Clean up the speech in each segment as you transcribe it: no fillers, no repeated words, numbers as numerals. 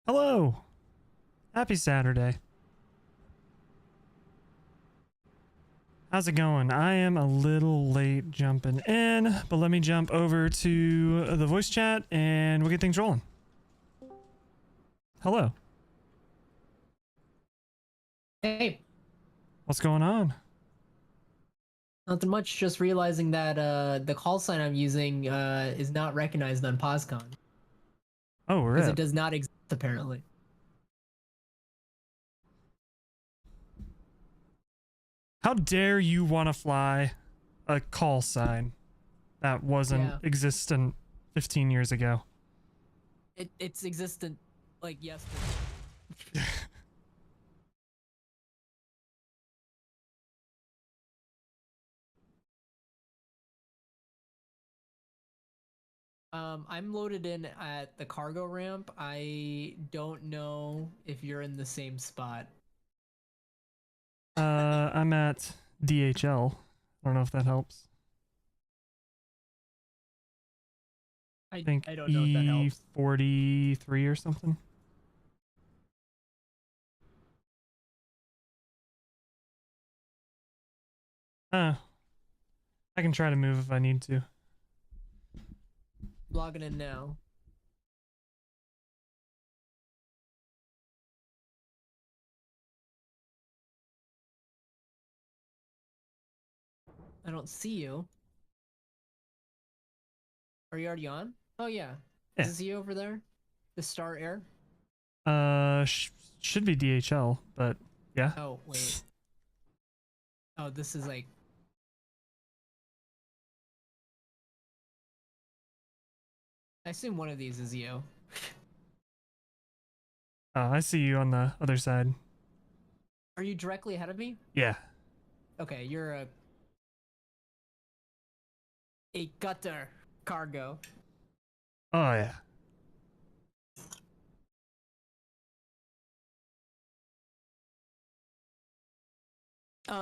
Hello. Happy Saturday. How's it going? I am a little late jumping in, but let me jump over to the voice chat and we'll get things rolling. Hello. Hey. What's going on? Nothing much, just realizing that the call sign I'm using is not recognized on POSCON. Oh, because really? it does not exist apparently. How dare you want to fly a call sign that wasn't existent 15 years ago? It's existent like yesterday. I'm loaded in at the cargo ramp. I don't know if you're in the same spot. I'm at DHL. I don't know if that helps. I think I don't know if that helps. E43 or something. I can try to move if I need to. Logging in now. I don't see you. Are you already on? Oh yeah. Yeah. Is this you over there? The Star Air? Should be DHL, but yeah. Oh, wait. Oh, this is like... I assume one of these is you. Oh, I see you on the other side. Are you directly ahead of me? Yeah. Okay, you're a gutter cargo. Oh, yeah.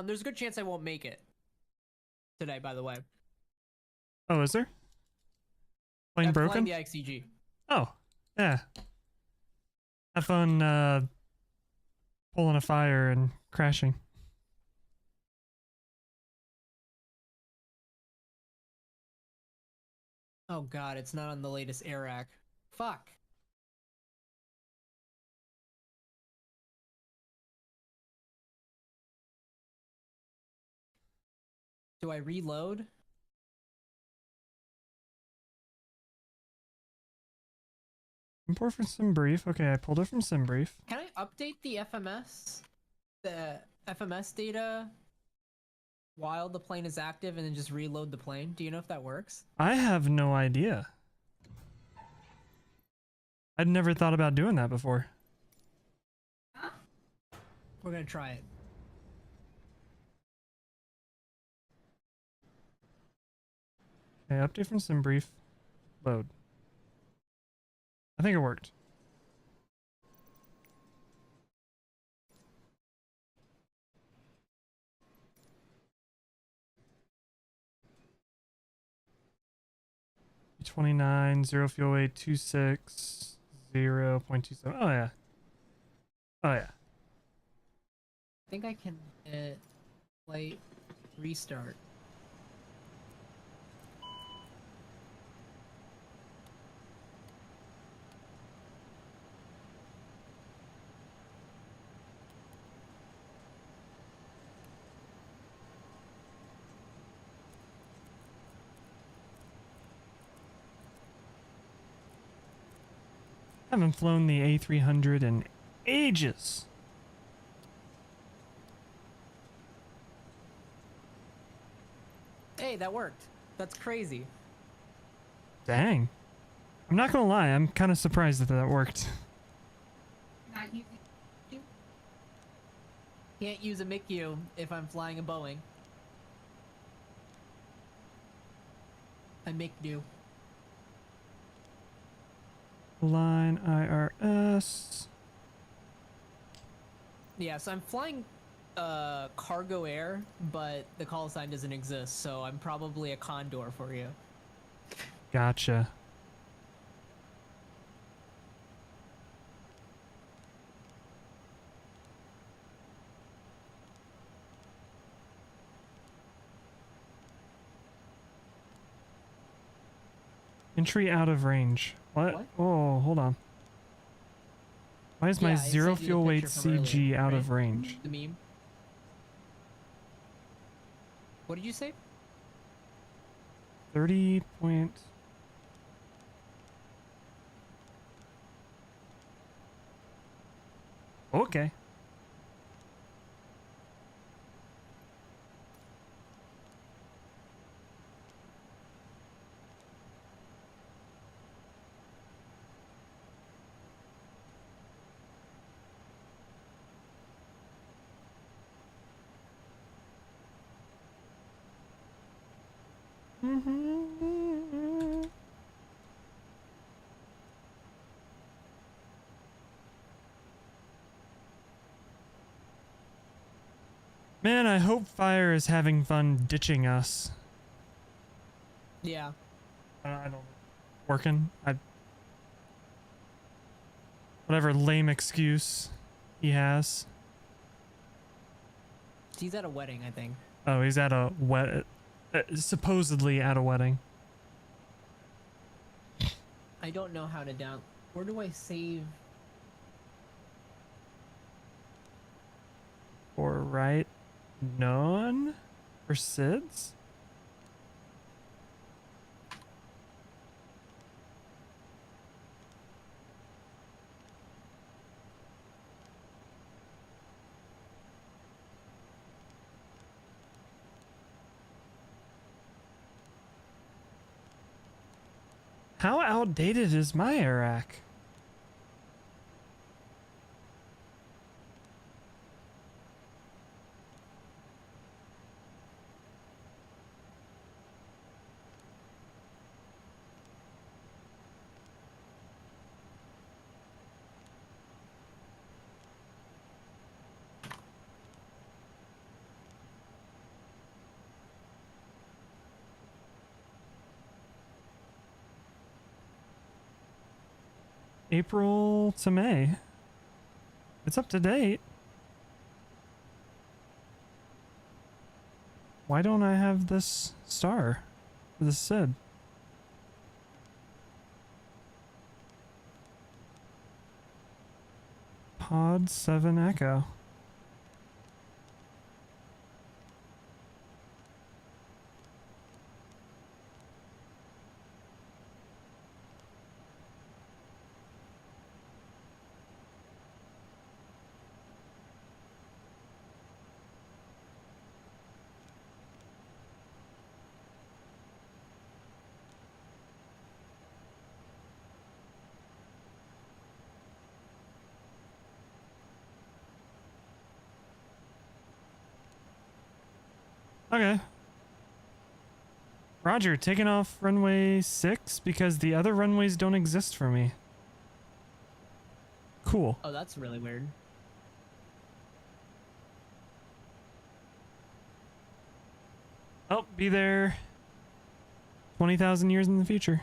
There's a good chance I won't make it today, by the way. Oh, is there? Plane I'm broken? flying the XCG. Oh, yeah. Have fun, pulling a fire and crashing. Oh god, it's not on the latest air rack. Fuck. Do I reload? Import from SimBrief. Okay, I pulled it from SimBrief. Can I update the FMS? The FMS data while the plane is active and then just reload the plane? Do you know if that works? I have no idea. I'd never thought about doing that before. We're gonna try it. Okay, update from SimBrief. Load. I think it worked. $29, 0 fuel weight, 26, 0.27. Oh, yeah. Oh, yeah. I think I can hit flight restart. I haven't flown the A300 in ages. Hey, that worked. That's crazy. Dang. I'm not gonna lie, I'm kind of surprised that that worked. Can't use a MICU if I'm flying a Boeing. I make do. Line IRS. Yeah, so I'm flying cargo air, but the call sign doesn't exist, so I'm probably a Condor for you. Gotcha. Entry out of range. What? What? Oh, hold on. Why is my Yeah, I zero sent you the fuel weight picture from CG earlier, out right? of range? The meme. What did you say? 30 point... Okay. Man, I hope Fire is having fun ditching us. Yeah. I don't know. Working? Whatever lame excuse he has. He's at a wedding, I think. Oh, he's at a supposedly at a wedding. I don't know how to Where do I save? Or right? None? For SIDS? How outdated is my Iraq? April to May. It's up to date. Why don't I have this star for the SID? Pod 7 Echo. Okay. Roger, taking off runway 6 because the other runways don't exist for me. Cool. Oh, that's really weird. Oh, be there 20,000 years in the future.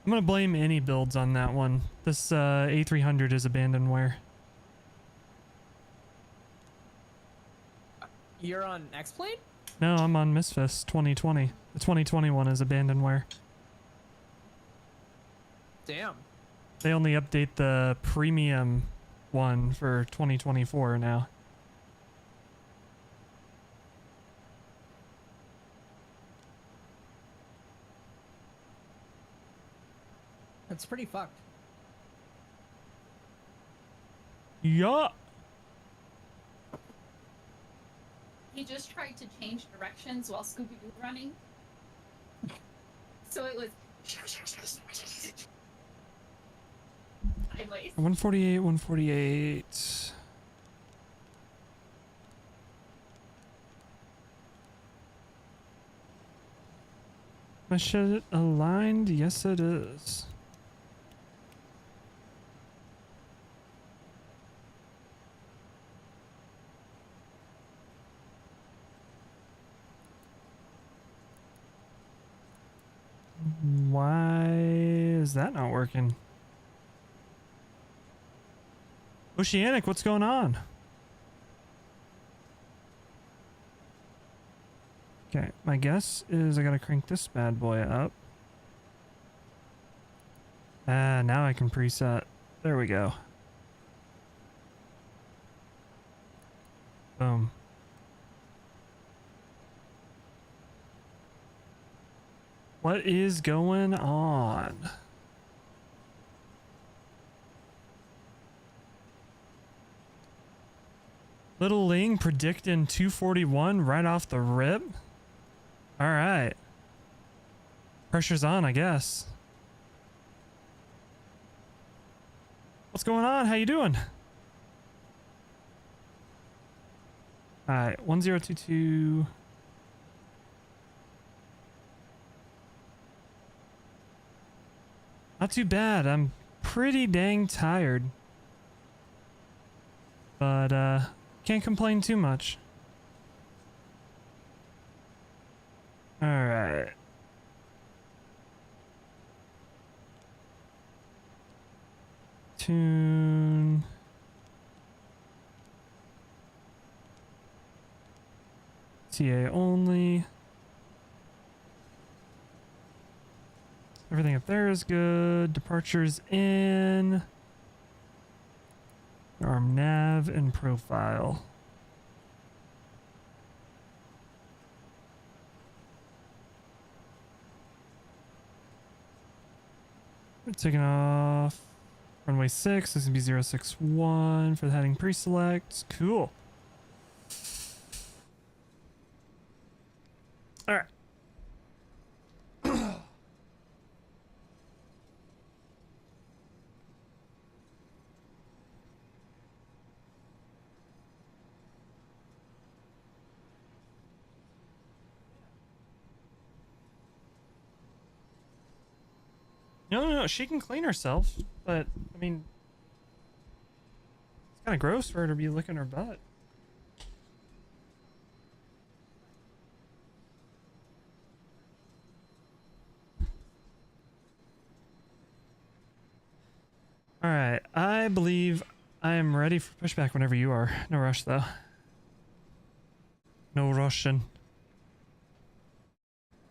I'm gonna blame iniBuilds on that one. This A300 is abandonware. You're on X-Plane? No, I'm on Misfits 2020. The 2021 is abandonware. Damn. They only update the premium one for 2024 now. That's pretty fucked. Yeah. He just tried to change directions while Scooby-Doo running. So it was... sideways. 148, 148. My shit aligned? Yes, it is. Why is that not working? Oceanic, what's going on? Okay, my guess is I gotta crank this bad boy up. Ah, now I can preset. There we go. Boom. What is going on? Little Ling predicting 241 right off the rip. All right. Pressure's on, I guess. What's going on? How you doing? All right, 1022. Not too bad. I'm pretty dang tired. But can't complain too much. All right. Tune. TA only. Everything up there is good. Departures in. Arm nav and profile. We're taking off runway 6. This is gonna be 061 for the heading pre-select. Cool. All right. No, she can clean herself, but I mean, it's kind of gross for her to be licking her butt. All right, I believe I am ready for pushback whenever you are. No rush though. No rushing.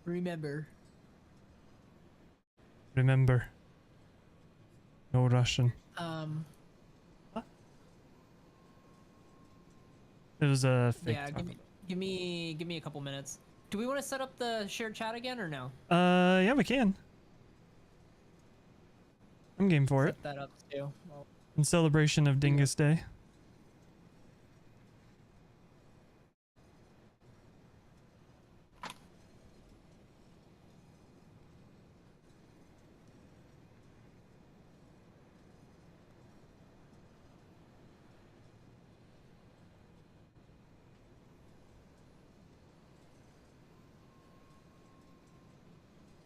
Remember. Remember. No rushing. What? It was a fake. Yeah, give me a couple minutes. Do we want to set up the shared chat again or no? Yeah, we can. I'm game for it. Set that up too. Well, In celebration of Dingus Day.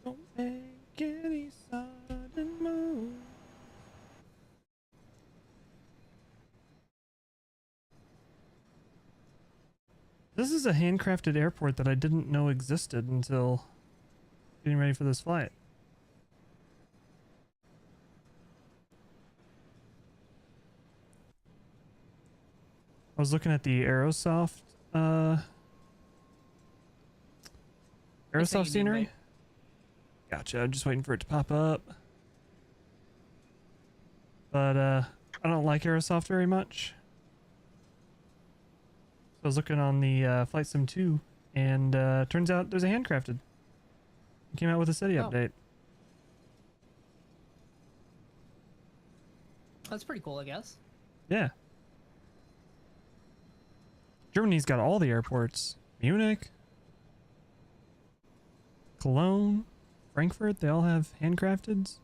Don't make any sudden moves. This is a handcrafted airport that I didn't know existed until getting ready for this flight. I was looking at the Aerosoft scenery. Gotcha, I'm just waiting for it to pop up. But I don't like Aerosoft very much. So I was looking on the flightsim.to, and turns out there's a handcrafted. It came out with a city update. That's pretty cool, I guess. Yeah. Germany's got all the airports. Munich, Cologne, Frankfurt, they all have handcrafteds.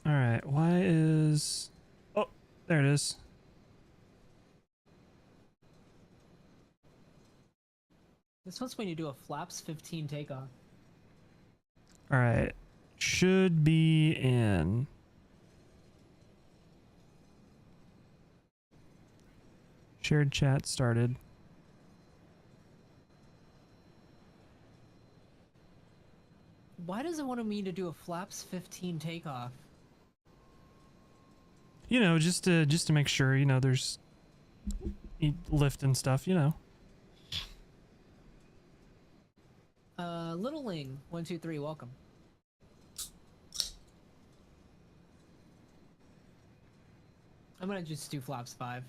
Alright, why is... Oh, there it is. This one's when you do a flaps 15 takeoff. Alright, should be in. Shared chat started. Why does it want me to do a flaps 15 takeoff? You know, just to make sure, you know, there's lift and stuff, you know. Littling 123, welcome. I'm gonna just do flaps 5.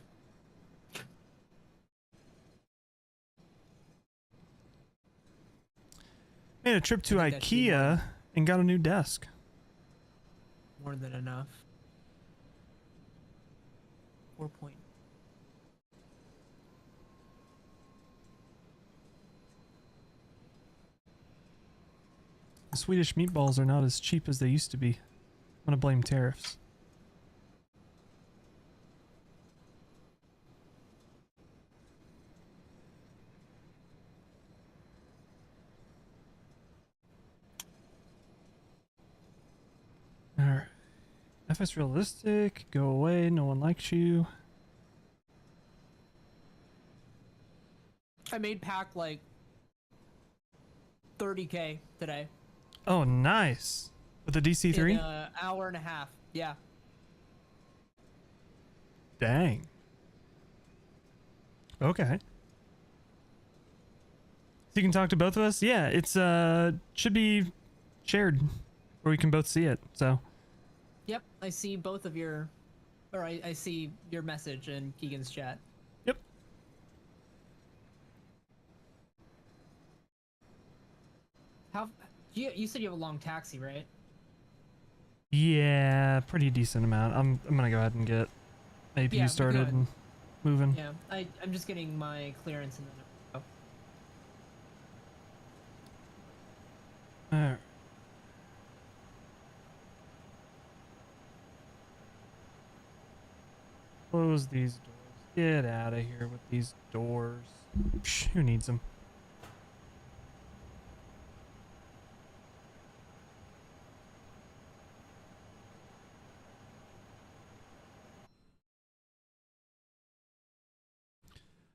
Made a trip to I think that should be IKEA and got a new desk. More than enough. 4 point. The Swedish meatballs are not as cheap as they used to be. I'm gonna blame tariffs. Alright. FS realistic, go away, no one likes you. I made pack like 30K today. Oh, nice. With the DC3? In an hour and a half. Yeah. Dang. Okay. So you can talk to both of us? Yeah, it's should be shared where we can both see it. So Yep, I see both of your, or I see your message in Keegan's chat. yep. How, you said you have a long taxi, right? Yeah, pretty decent amount. I'm gonna go ahead and get APU Yeah, started good. and moving. Yeah, I'm just getting my clearance and then. Oh. Alright. Close these doors. Get out of here with these doors. Psh, who needs them?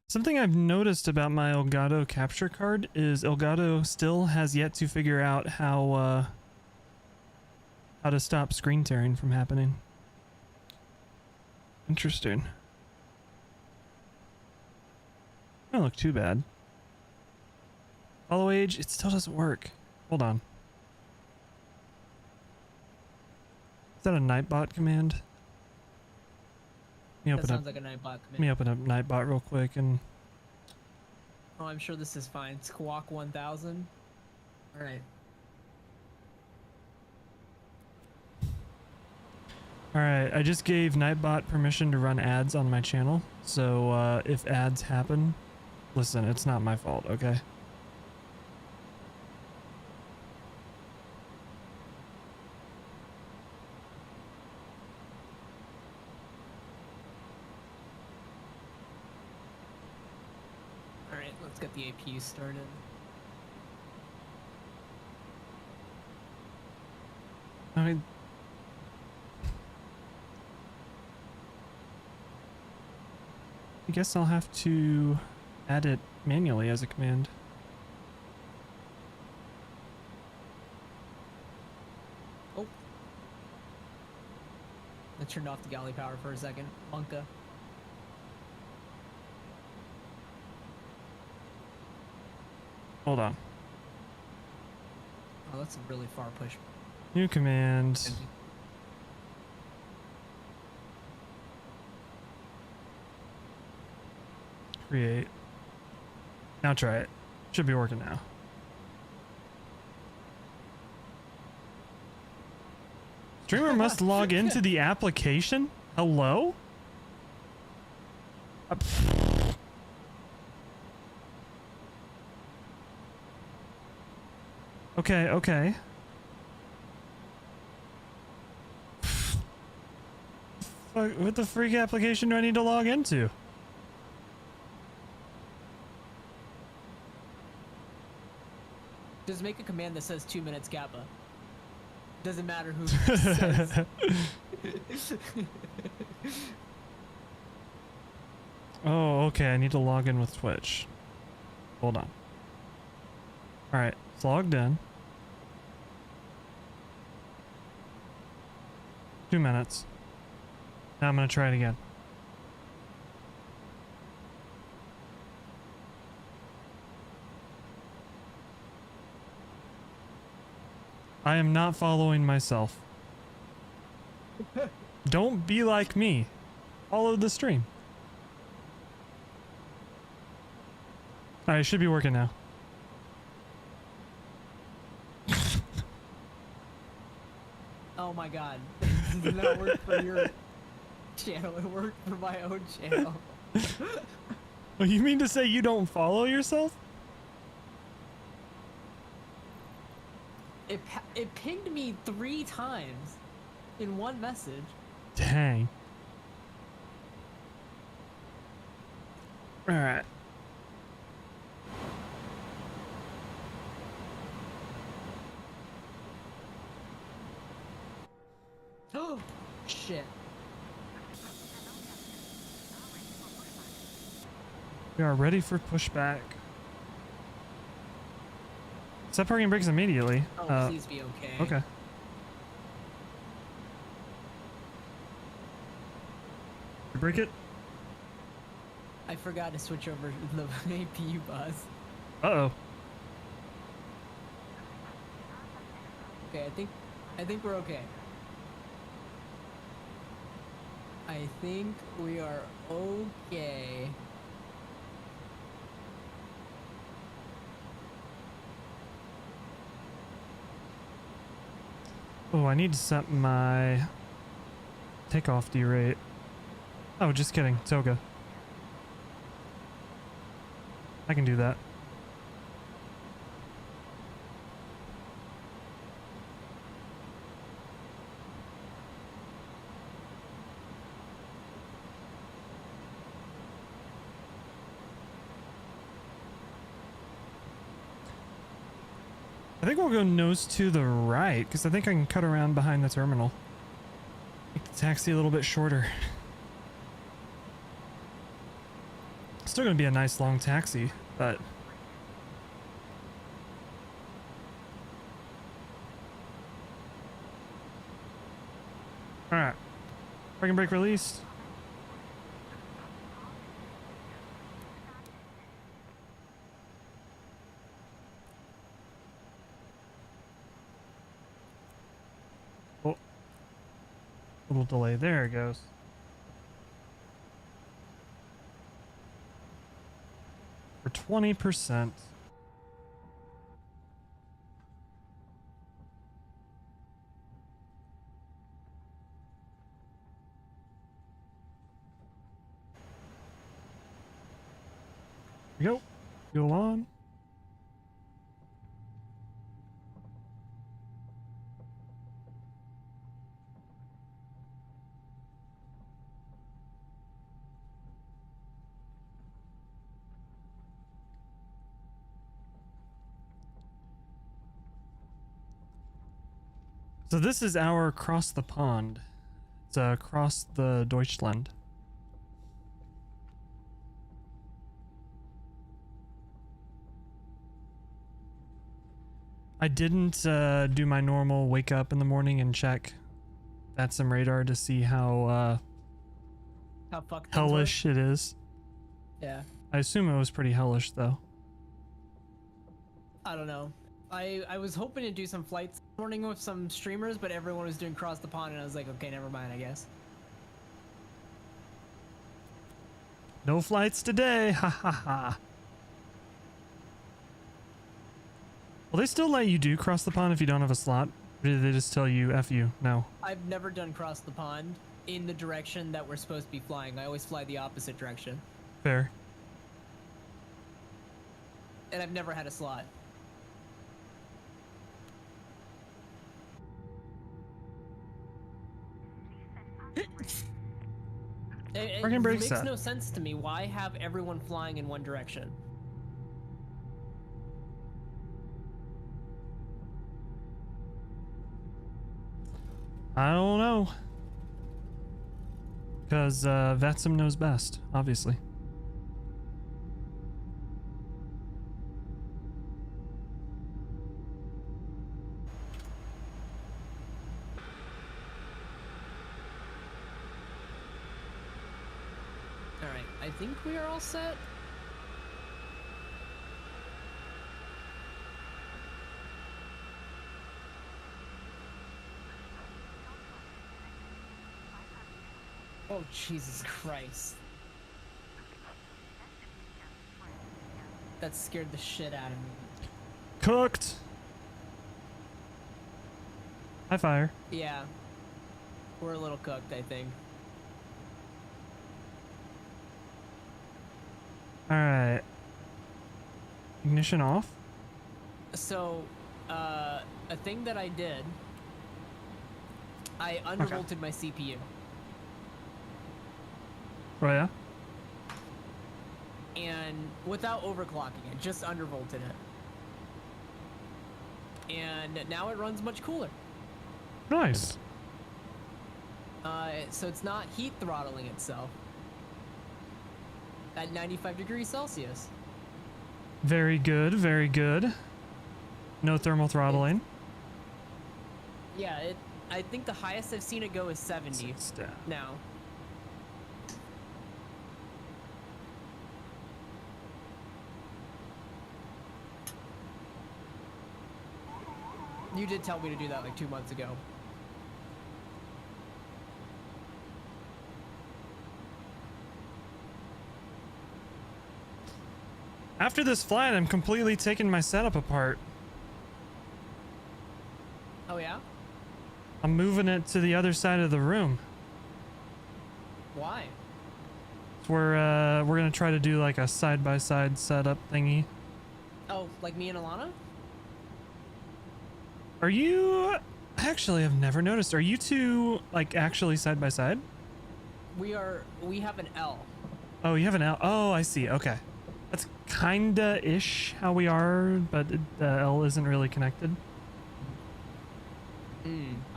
Something I've noticed about my Elgato capture card is Elgato still has yet to figure out how to stop screen tearing from happening. Interesting. Don't look too bad. Follow age, it still doesn't work. Hold on. Is that a Nightbot command? Let me That open up. sounds like a Nightbot Let command. me open up Nightbot real quick and. Oh, I'm sure this is fine. Squawk 1000. All right. Alright, I just gave Nightbot permission to run ads on my channel, so if ads happen, listen, it's not my fault, okay? All right, let's get the APU started. I mean, I guess I'll have to add it manually as a command. Oh. I turned off the galley power for a second. Bunka. Hold on. Oh, that's a really far push. New command. Create. Now try it. Should be working now. Streamer must log into the application? Hello? Okay, okay. What the freak application do I need to log into? Just make a command that says 2 minutes Kappa. Doesn't matter who says. Oh, okay. I need to log in with Twitch. Hold on. Alright, it's logged in. 2 minutes. Now I'm gonna try it again. I am not following myself. Don't be like me. Follow the stream. Alright, it should be working now. Oh my god. It did not work for your channel, it worked for my own channel. Oh, you mean to say you don't follow yourself? It pinged me 3 times in one message. Dang. Alright. Oh, shit. We are ready for pushback. Set parking brakes immediately. Oh, please be okay. Okay. You break it? I forgot to switch over the APU bus. Uh-oh. Okay, I think we're okay. I think we are okay. Oh, I need to set my takeoff derate. Oh, just kidding. Toga. I can do that. I think we'll go nose to the right, because I think I can cut around behind the terminal. Make the taxi a little bit shorter. Still going to be a nice long taxi, but... Alright. Parking brake released. Oh. Little delay. There it goes. For 20%. Here we go. Fuel on. So this is our across the pond. It's across the Deutschland. I didn't do my normal wake up in the morning and check that some radar to see how fucked things hellish it is. were. Yeah. I assume it was pretty hellish though. I don't know. I was hoping to do some flights this morning with some streamers, but everyone was doing cross the pond, and I was like, okay, never mind, I guess. No flights today. Ha ha ha. Will they still let you do cross the pond if you don't have a slot? Or did they just tell you F you? No. I've never done cross the pond in the direction that we're supposed to be flying. I always fly the opposite direction. Fair. And I've never had a slot. Parking brake makes set. no sense to me. Why have everyone flying in one direction? I don't know. Because Vatsum knows best, obviously. I think we are all set. Oh, Jesus Christ. That scared the shit out of me. Cooked. High fire. Yeah. We're a little cooked, I think. All right. Ignition off. So, a thing that I did, I undervolted my CPU. Oh yeah. And without overclocking it, just undervolted it. And now it runs much cooler. Nice. So it's not heat throttling itself at 95 degrees Celsius. Very good. Very good. No thermal throttling. Yeah, I think the highest I've seen it go is 70 now. You did tell me to do that like 2 months ago. After this flight, I'm completely taking my setup apart. Oh yeah? I'm moving it to the other side of the room. Why? We're gonna try to do like a side-by-side setup thingy. Oh, like me and Alana? Are you... Actually, I've never noticed. Are you two like actually side by side? We have an L. Oh, you have an L. Oh, I see. Okay. That's kinda-ish how we are, but the L isn't really connected.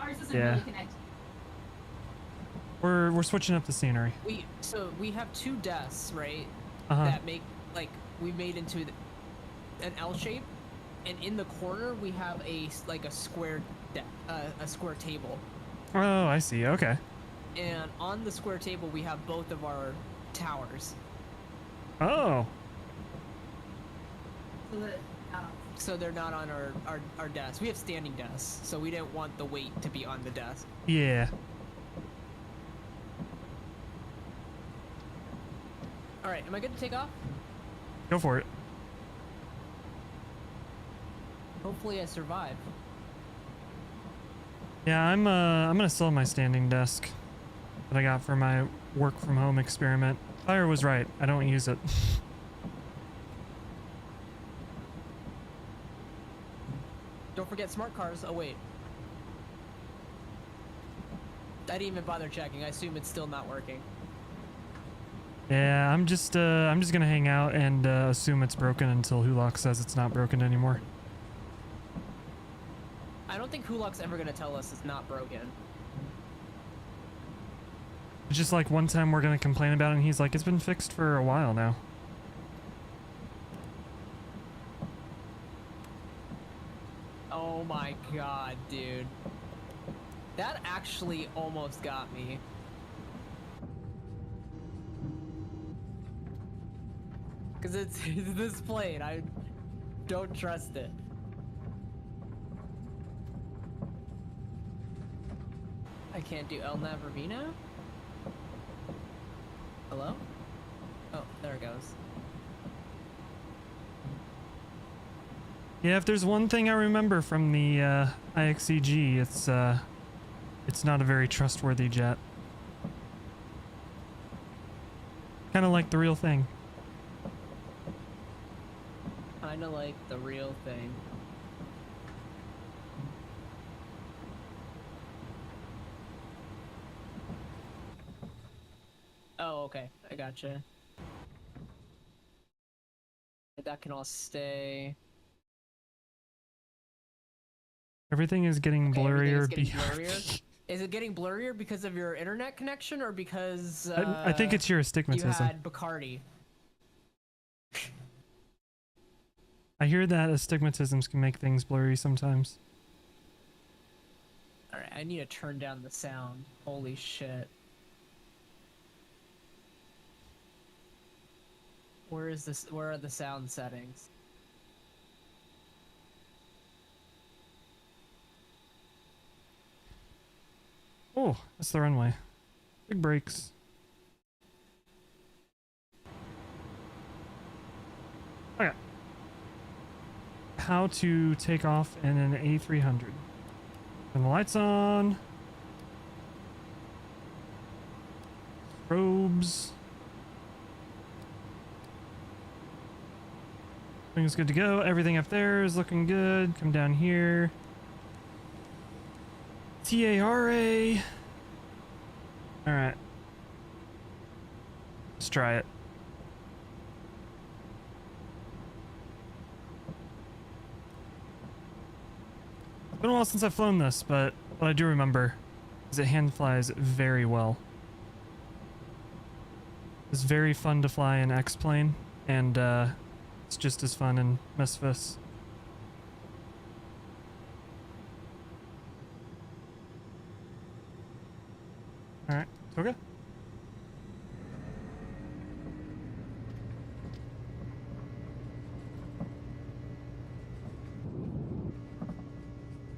Ours isn't Yeah. really connected. We're switching up the scenery. So we have two desks, right? Uh-huh. That make, like, we made into an L shape, and in the corner we have a square a square table. Oh, I see. Okay. And on the square table we have both of our towers. Oh. So that, So they're not on our desk. We have standing desks, so we didn't want the weight to be on the desk. Yeah. Alright, am I good to take off? Go for it. Hopefully I survive. Yeah, I'm gonna sell my standing desk that I got for my work from home experiment. Fire was right. I don't use it. Don't forget smart cars. Oh wait. I didn't even bother checking. I assume it's still not working. Yeah, I'm just gonna hang out and assume it's broken until Hulock says it's not broken anymore. I don't think Hulock's ever gonna tell us it's not broken. It's just like one time we're gonna complain about it and he's like, it's been fixed for a while now. Oh my god, dude. That actually almost got me. Cause it's this plane, I don't trust it. I can't do El Navarino? Hello? Oh, there it goes. Yeah, if there's one thing I remember from the IXCG, it's not a very trustworthy jet. Kind of like the real thing. Kinda like the real thing. Oh, okay. I gotcha. That can all stay. Everything is getting Okay, blurrier. everything is getting blurrier. Is it getting blurrier because of your internet connection or because I think it's your you astigmatism. had Bacardi? I hear that astigmatisms can make things blurry sometimes. Alright, I need to turn down the sound. Holy shit. is this? Where are the sound settings? Oh, that's the runway. Big brakes. Okay. How to take off in an A300. Turn the lights on. Probes. Everything's good to go. Everything up there is looking good. Come down here. TARA. Alright. Let's try it. It's been a while since I've flown this, but what I do remember is it hand flies very well. It's very fun to fly in X-Plane, and it's just as fun in Misfits. Alright, okay.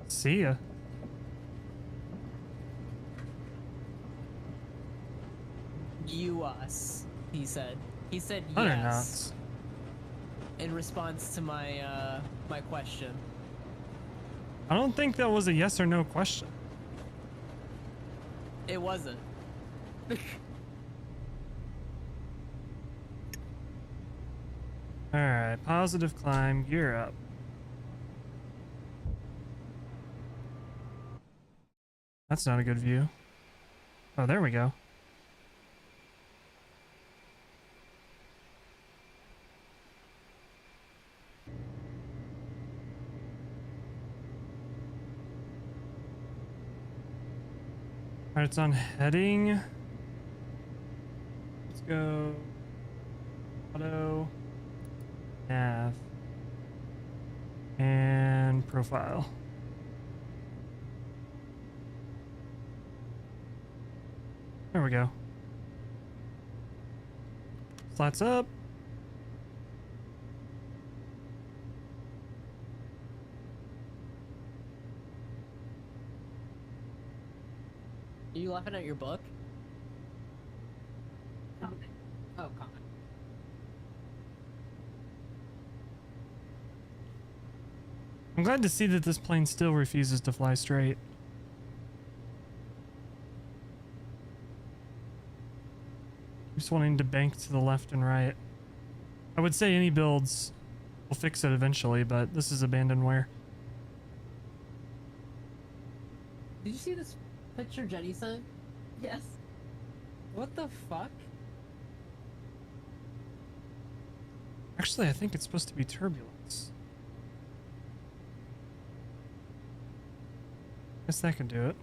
See ya. US, he said. He said 100 yes knots. in response to my my question. I don't think that was a yes or no question. It wasn't. Alright, positive climb, gear up. That's not a good view. Oh, there we go. Alright, it's on heading. Let's go. Auto. Nav. And profile. There we go. Slats up. Are you laughing at your book? Comment. Oh, comment. I'm glad to see that this plane still refuses to fly straight. Just wanting to bank to the left and right. I would say iniBuilds will fix it eventually, but this is abandonware. Did you see this picture Jenny sent? Yes. What the fuck? Actually, I think it's supposed to be turbulence. Guess that could do it.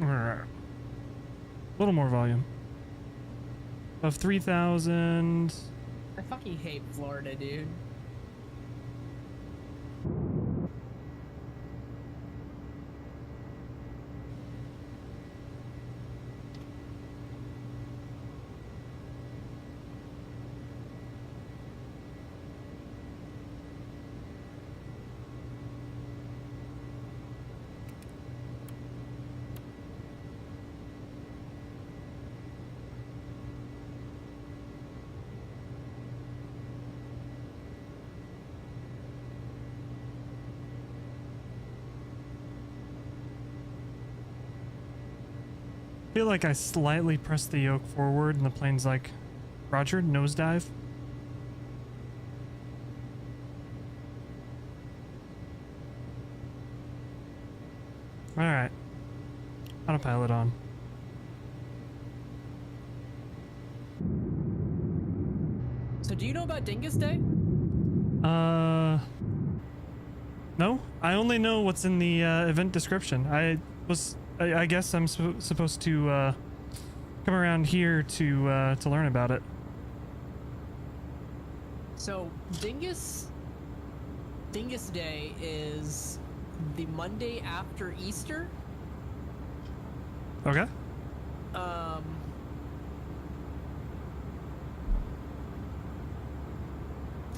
Alright. A little more volume. Of 3,000. I fucking hate Florida, dude. I feel like I slightly pressed the yoke forward and the plane's like, Roger, nosedive. Alright. Autopilot on. So do you know about Dingus Day? No. I only know what's in the event description. I guess I'm supposed to come around here to learn about it. So Dingus Day is the Monday after Easter, Okay.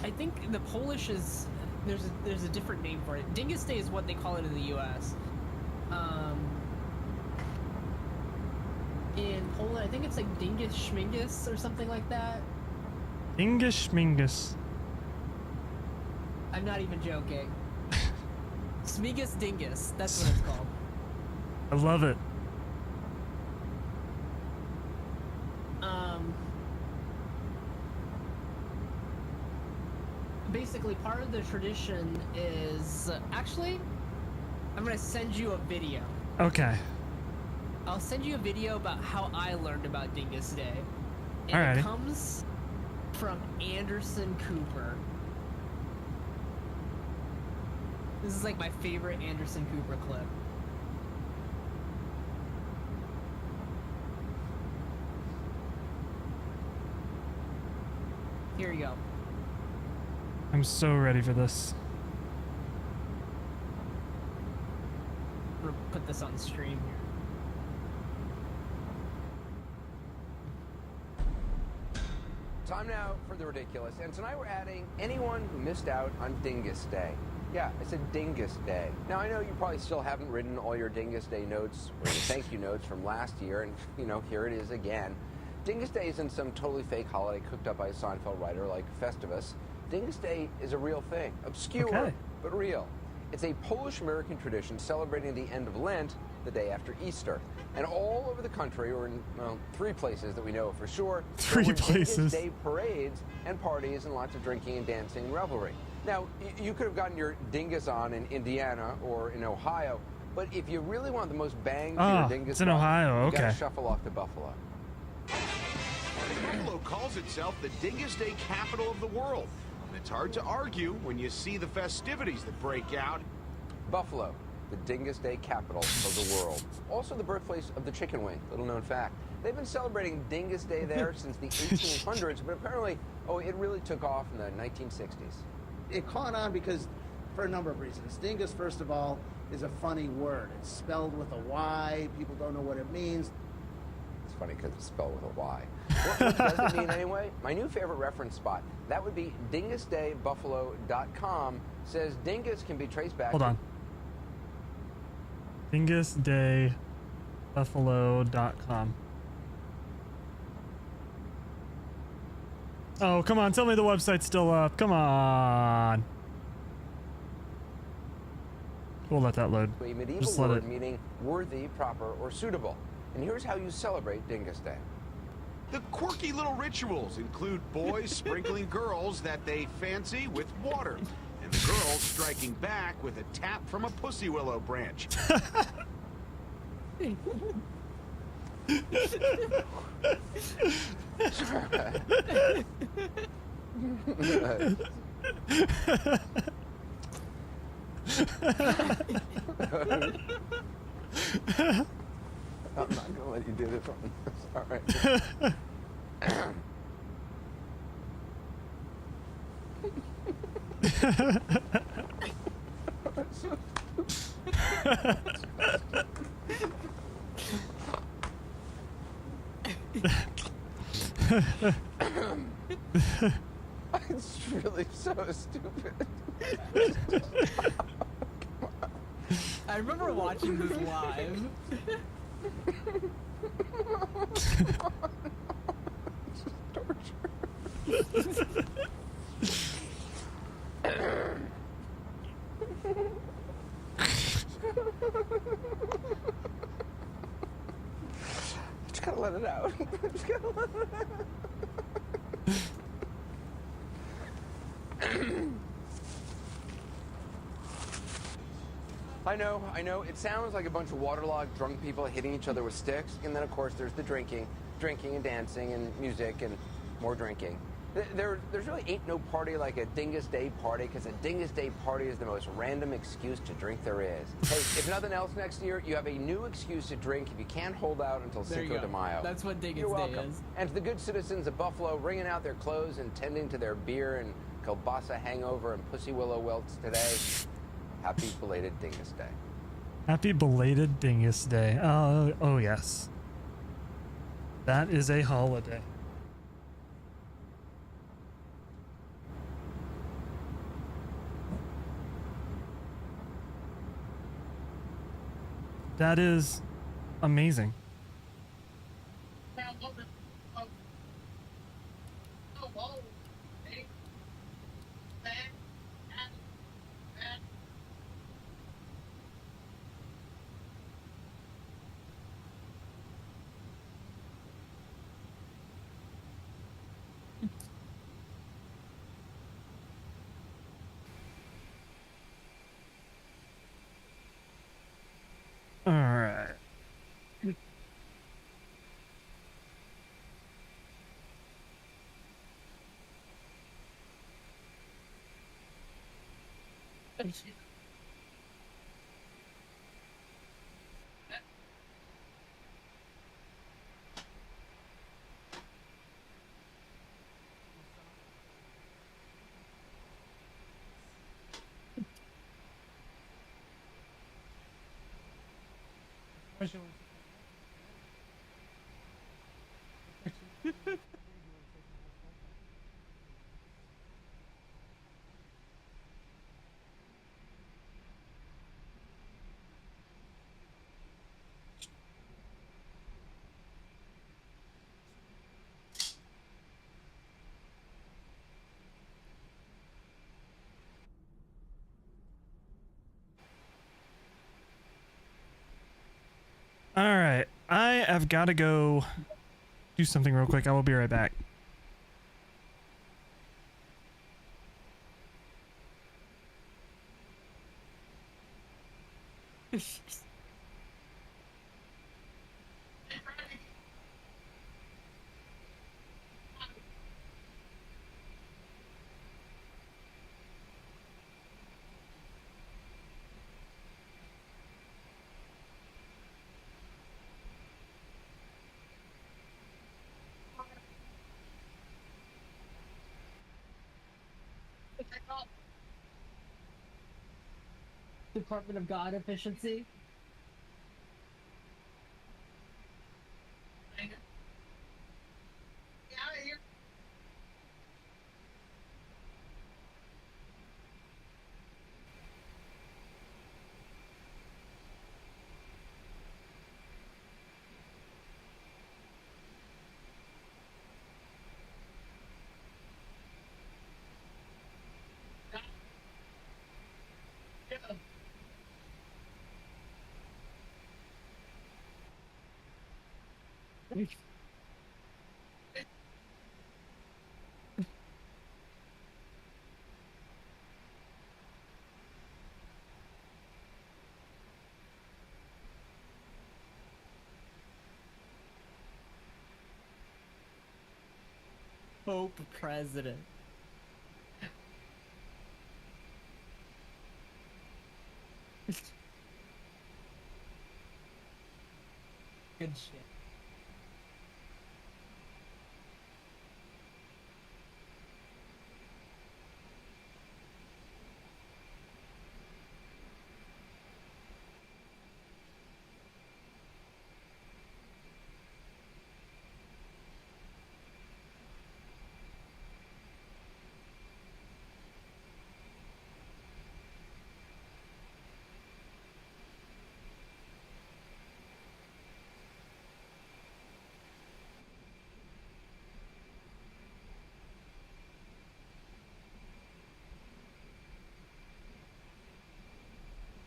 I think the Polish is there's a different name for it. Dingus Day is what they call it in the U.S. In Poland, I think it's like Dingus Schmingus or something like that. Dingus Schmingus. I'm not even joking. Smigus Dingus, that's what it's called. I love it. Basically, part of the tradition is actually, I'm gonna send you a video. Okay. I'll send you a video about how I learned about Dingus Day. And Alrighty. it comes from Anderson Cooper. This is like my favorite Anderson Cooper clip. Here you go. I'm so ready for this. I'm gonna put this on stream here. Time now for the ridiculous, and tonight we're adding anyone who missed out on Dingus Day. Yeah, I said Dingus Day. Now I know you probably still haven't written all your Dingus Day notes or your thank you notes from last year, and you know, here it is again. Dingus Day isn't some totally fake holiday cooked up by a Seinfeld writer like Festivus. Dingus Day is a real thing, obscure, but real. It's a Polish-American tradition celebrating the end of Lent, the day after Easter. And all over the country, or in, well, 3 places that we know for sure, there were Dingus Day parades and parties and lots of drinking and dancing and revelry. Now, you could have gotten your dingus on in Indiana or in Ohio, but if you really want the most bang for your dingus, it's in Ohio, you gotta okay. shuffle off to Buffalo. Buffalo calls itself the Dingus Day capital of the world. And it's hard to argue when you see the festivities that break out. Buffalo, the Dingus Day capital of the world. Also the birthplace of the chicken wing, little known fact. They've been celebrating Dingus Day there since the 1800s, but apparently, it really took off in the 1960s. It caught on because, for a number of reasons. Dingus, first of all, is a funny word. It's spelled with a Y. People don't know what it means. It's funny because it's spelled with a Y. What does it mean anyway? My new favorite reference spot, that would be dingusdaybuffalo.com, says dingus can be traced back. Hold on. dingusdaybuffalo.com. Oh, come on. Tell me the website's still up. Come on. We'll let that load. A medieval Just let word it. meaning worthy, proper, or suitable. And here's how you celebrate Dingus Day. The quirky little rituals include boys sprinkling girls that they fancy with water, and the girls striking back with a tap from a pussy willow branch. I'm not gonna let you do this one. Sorry. It's really so stupid. I remember watching this live. Just gotta let it out. Just gotta let it out. I know, it sounds like a bunch of waterlogged drunk people hitting each other with sticks, and then of course there's the drinking and dancing and music and more drinking. There's really ain't no party like a Dingus Day party, because a Dingus Day party is the most random excuse to drink there is. Hey, if nothing else next year, you have a new excuse to drink if you can't hold out until Cinco de Mayo. That's what Dingus You're Day welcome. is. And to the good citizens of Buffalo wringing out their clothes and tending to their beer and kielbasa hangover and pussy willow welts today, happy belated Dingus Day. Happy belated Dingus Day. Oh yes. That is a holiday. That is amazing. All right. All right. I have got to go do something real quick. I will be right back. Department of God efficiency. Pope president. Good shit.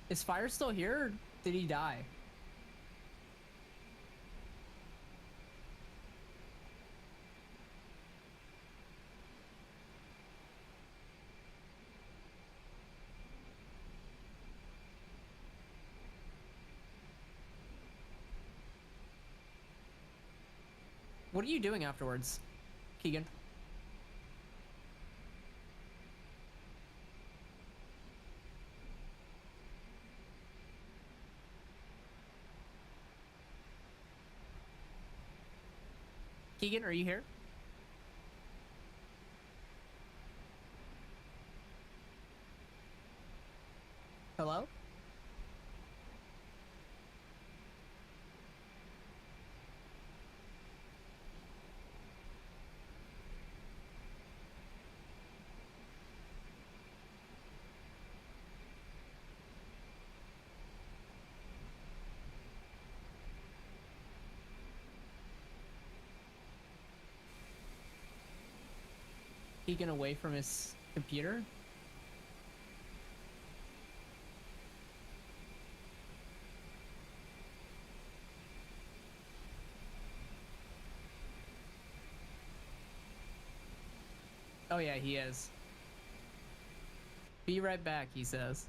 Is Fire still here, or did he die? What are you doing afterwards, Keegan? Keegan, are you here? Hello? taken away from his computer? Oh yeah, he is. Be right back, he says.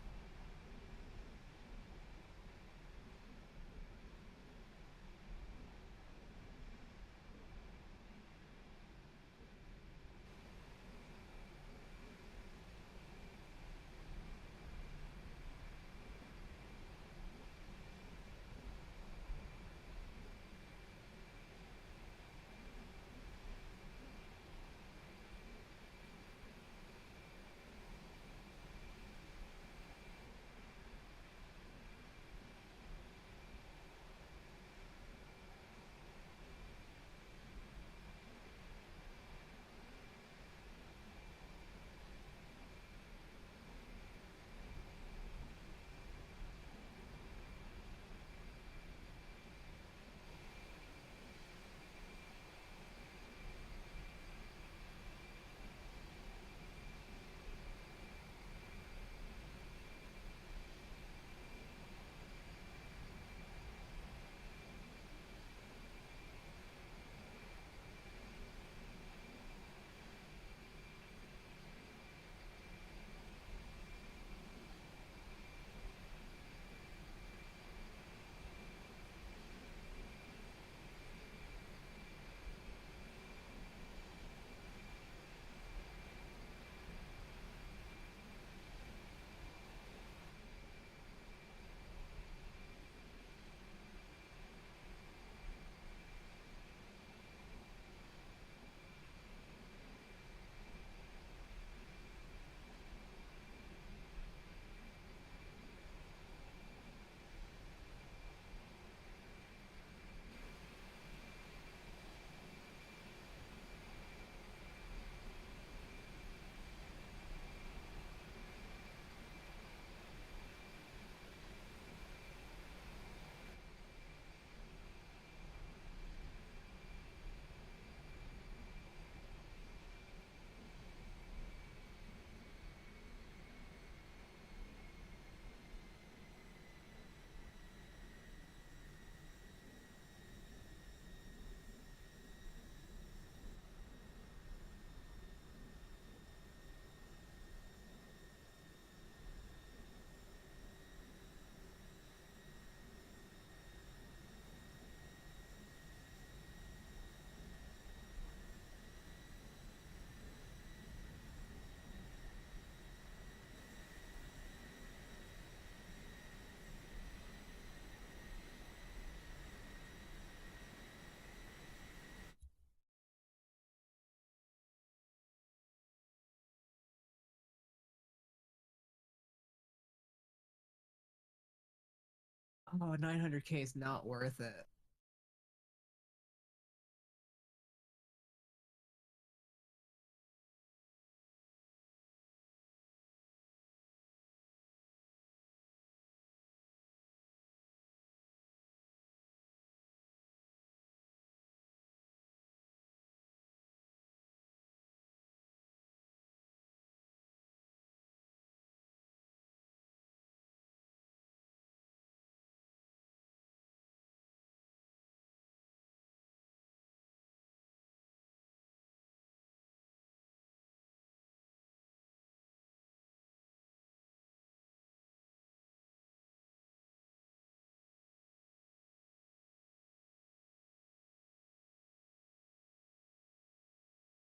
Oh, 900K is not worth it.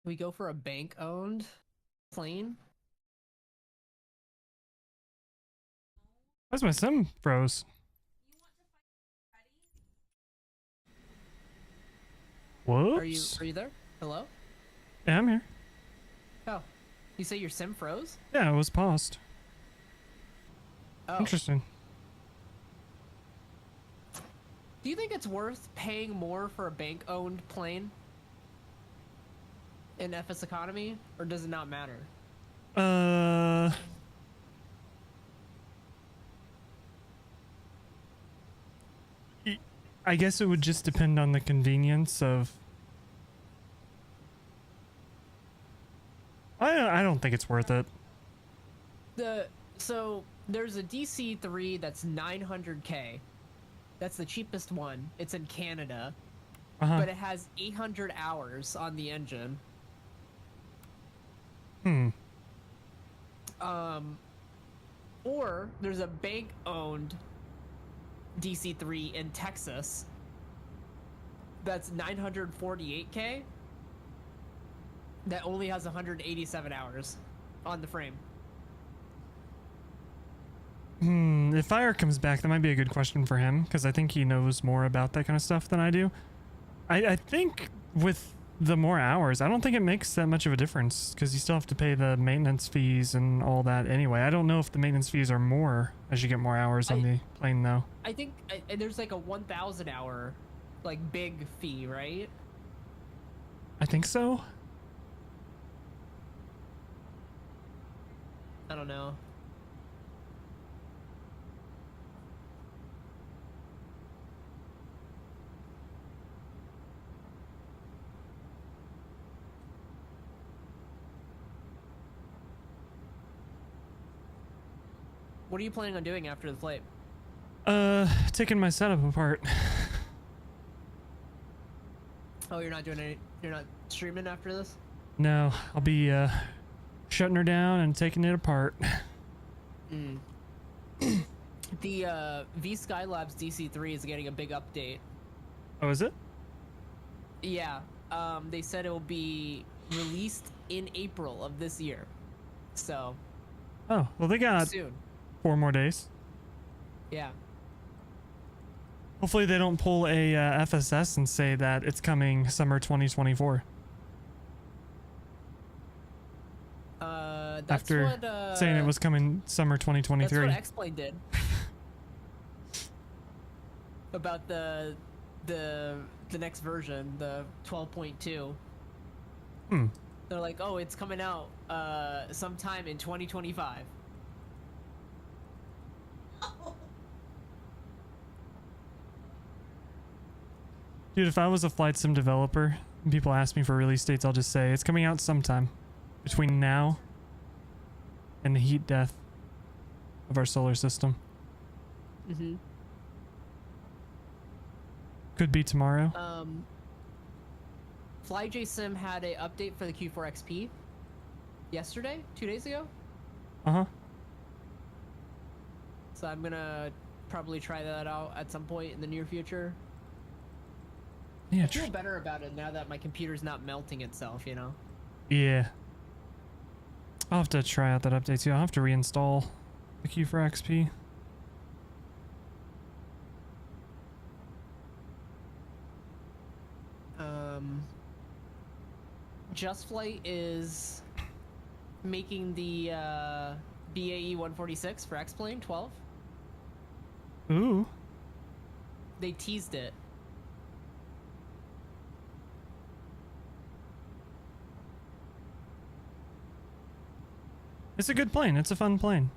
We go for a bank-owned plane? Why's my sim froze? Whoops. Are you there? Hello? Yeah, I'm here. Oh. You say your sim froze? Yeah, it was paused. Oh. Interesting. Do you think it's worth paying more for a bank-owned plane in FS economy, or does it not matter? I guess it would just depend on the convenience of... think it's worth it. So there's a DC-3 that's 900K. That's the cheapest one. It's in Canada, but it has 800 hours on the engine. Or there's a bank-owned DC-3 in Texas that's 948K that only has 187 hours on the frame. If Fire comes back, that might be a good question for him, because I think he knows more about that kind of stuff than I do. I think with the more hours, I don't think it makes that much of a difference, because you still have to pay the maintenance fees and all that anyway. I don't know if the maintenance fees are more as you get more hours on the plane, though. I think there's like a 1,000 hour, like, big fee, right? I think so. I don't know. What are you planning on doing after the flight? Taking my setup apart. Oh, you're not doing any. You're not streaming after this? No, I'll be shutting her down and taking it apart. The V Skylab's DC-3 is getting a big update. Oh, is it? Yeah. They said it will be released in April of this year. So. Oh, well, they got soon. 4 more days. Yeah. Hopefully they don't pull a FSS and say that it's coming summer 2024. That's After what, saying it was coming summer 2023. That's what X-Plane did. About the next version, the 12.2. They're like, oh, it's coming out sometime in 2025. Dude, if I was a flight sim developer and people ask me for release dates, I'll just say it's coming out sometime between now and the heat death of our solar system. Could be tomorrow. FlyJSim had a update for the Q4 XP yesterday, 2 days ago. So I'm gonna probably try that out at some point in the near future. Yeah, I feel better about it now that my computer's not melting itself, you know? Yeah. I'll have to try out that update too. I'll have to reinstall the Q4 XP. Just Flight is making the BAE 146 for X-Plane 12. Ooh. They teased it. It's a good plane. It's a fun plane.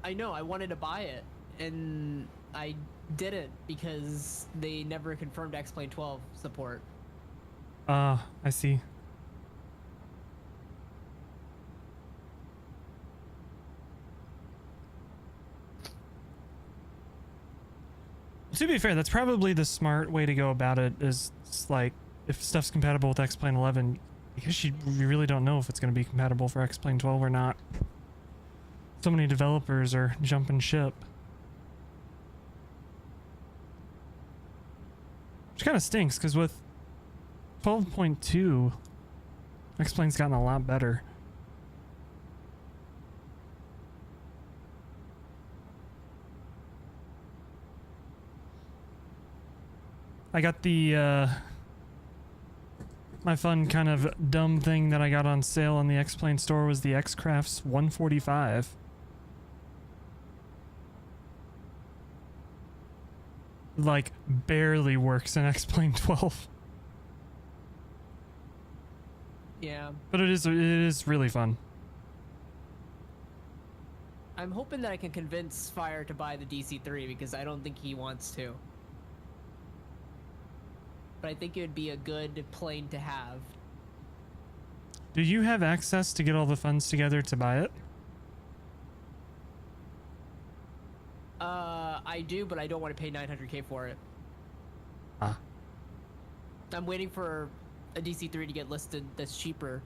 I know. I wanted to buy it, and I didn't because they never confirmed X-Plane 12 support. I see. To be fair, that's probably the smart way to go about it, is like, if stuff's compatible with X-Plane 11, because you really don't know if it's going to be compatible for X-Plane 12 or not. So many developers are jumping ship. Which kind of stinks, because with 12.2, X-Plane's gotten a lot better. I got the, my fun kind of dumb thing that I got on sale on the X-Plane store was the X-Crafts 145. Like, barely works in X-Plane 12. Yeah. But it is really fun. I'm hoping that I can convince Fire to buy the DC-3 because I don't think he wants to. But I think it would be a good plane to have. Do you have access to get all the funds together to buy it? I do, but I don't want to pay 900K for it. Ah. I'm waiting for a DC3 to get listed that's cheaper.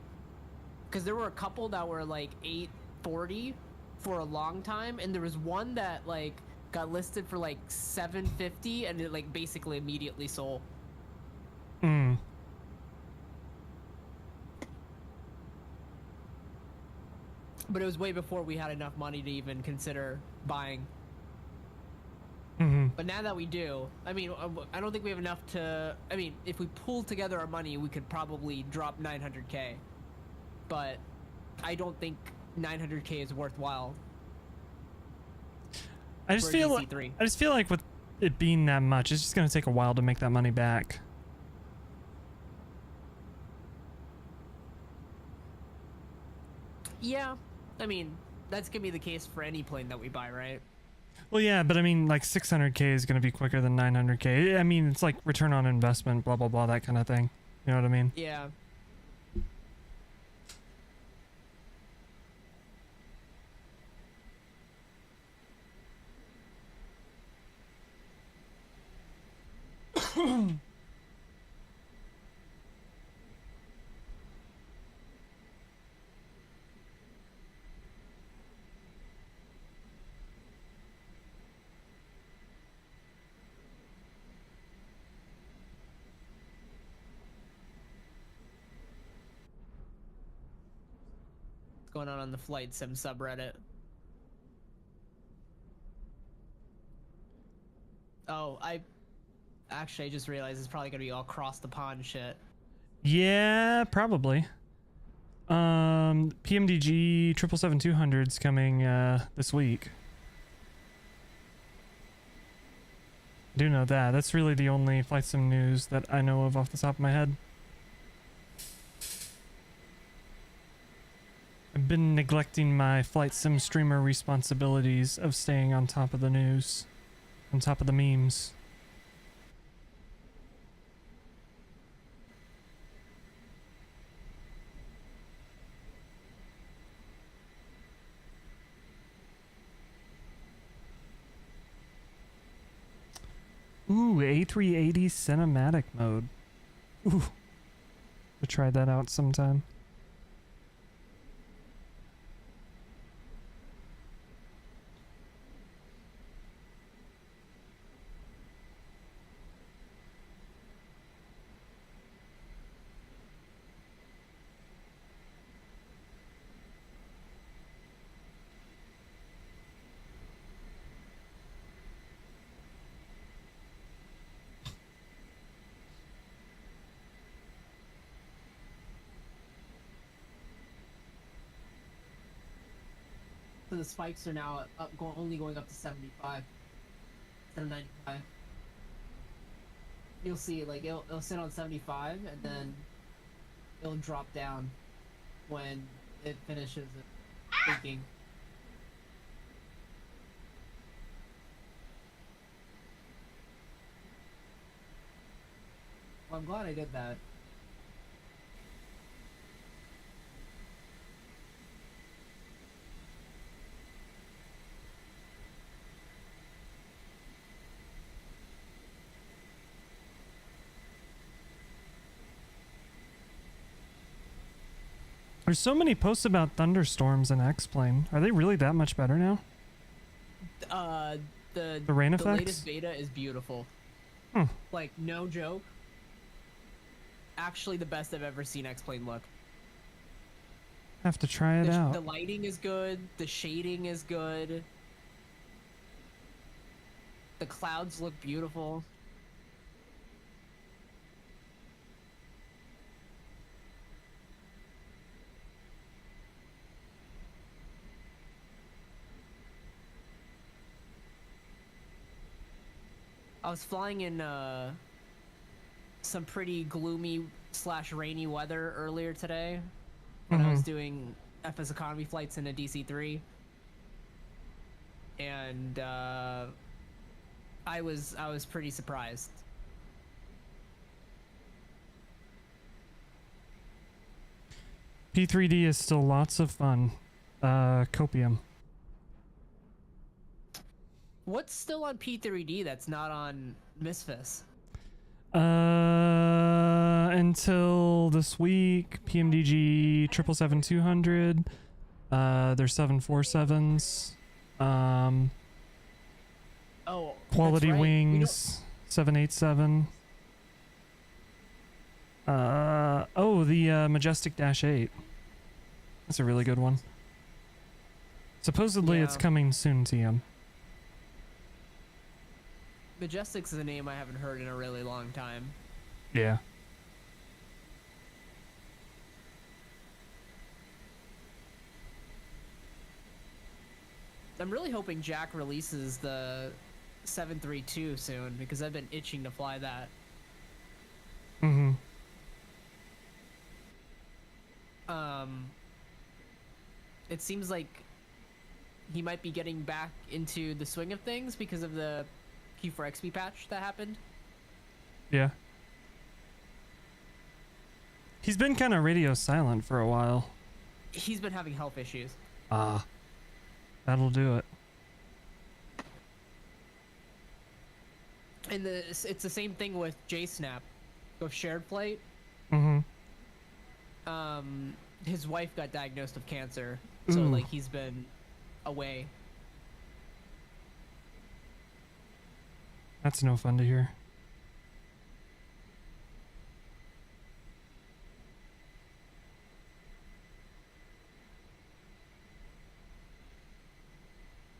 Because there were a couple that were like 840 for a long time, and there was one that like got listed for like 750, and it like basically immediately sold. Hmm. But it was way before we had enough money to even consider buying. Mm-hmm. But now that we do, I mean, I don't think we have enough to. I mean, if we pull together our money, we could probably drop 900K. But I don't think 900K is worthwhile. I just feel like with it being that much, it's just gonna take a while to make that money back. Yeah, I mean, that's gonna be the case for any plane that we buy, right? Well, yeah, but I mean, like 600K is gonna be quicker than 900K. I mean, it's like return on investment, blah blah blah, that kind of thing. You know what I mean? Yeah. Going on the flight sim subreddit. Oh, I just realized it's probably gonna be all cross the pond shit. Yeah, probably. PMDG 777-200's coming this week. I do know that. That's really the only flight sim news that I know of off the top of my head. I've been neglecting my flight sim streamer responsibilities of staying on top of the news, on top of the memes. Ooh, A380 cinematic mode. Ooh, we'll try that out sometime. So the spikes are now only going up to 75 instead of 95. You'll see, like it'll sit on 75 and then it'll drop down when it finishes thinking. Well, I'm glad I did that. There's so many posts about thunderstorms in X-Plane. Are they really that much better now? The rain the effects? latest beta is beautiful. Hmm. Like, no joke. Actually, the best I've ever seen X-Plane look. Have to try it out. The lighting is good. The shading is good. The clouds look beautiful. I was flying in some pretty gloomy / rainy weather earlier today when I was doing FS economy flights in a DC-3, and I was pretty surprised. P3D is still lots of fun. Copium. What's still on P3D that's not on Misfits? Until this week, PMDG 777-200. There's 747s. Oh, Quality that's right. Wings 787. Oh, the Majestic Dash 8. That's a really good one. Supposedly it's Yeah. coming soon, TM. Majestic's a name I haven't heard in a really long time. Yeah. I'm really hoping Jack releases the 732 soon because I've been itching to fly that. Mm-hmm. It seems like he might be getting back into the swing of things because of the Q4XP patch that happened. Yeah. He's been kind of radio silent for a while. He's been having health issues. Ah. That'll do it. And it's the same thing with JSnap, with shared flight. Mm-hmm. His wife got diagnosed with cancer, so Ooh. like he's been away. That's no fun to hear.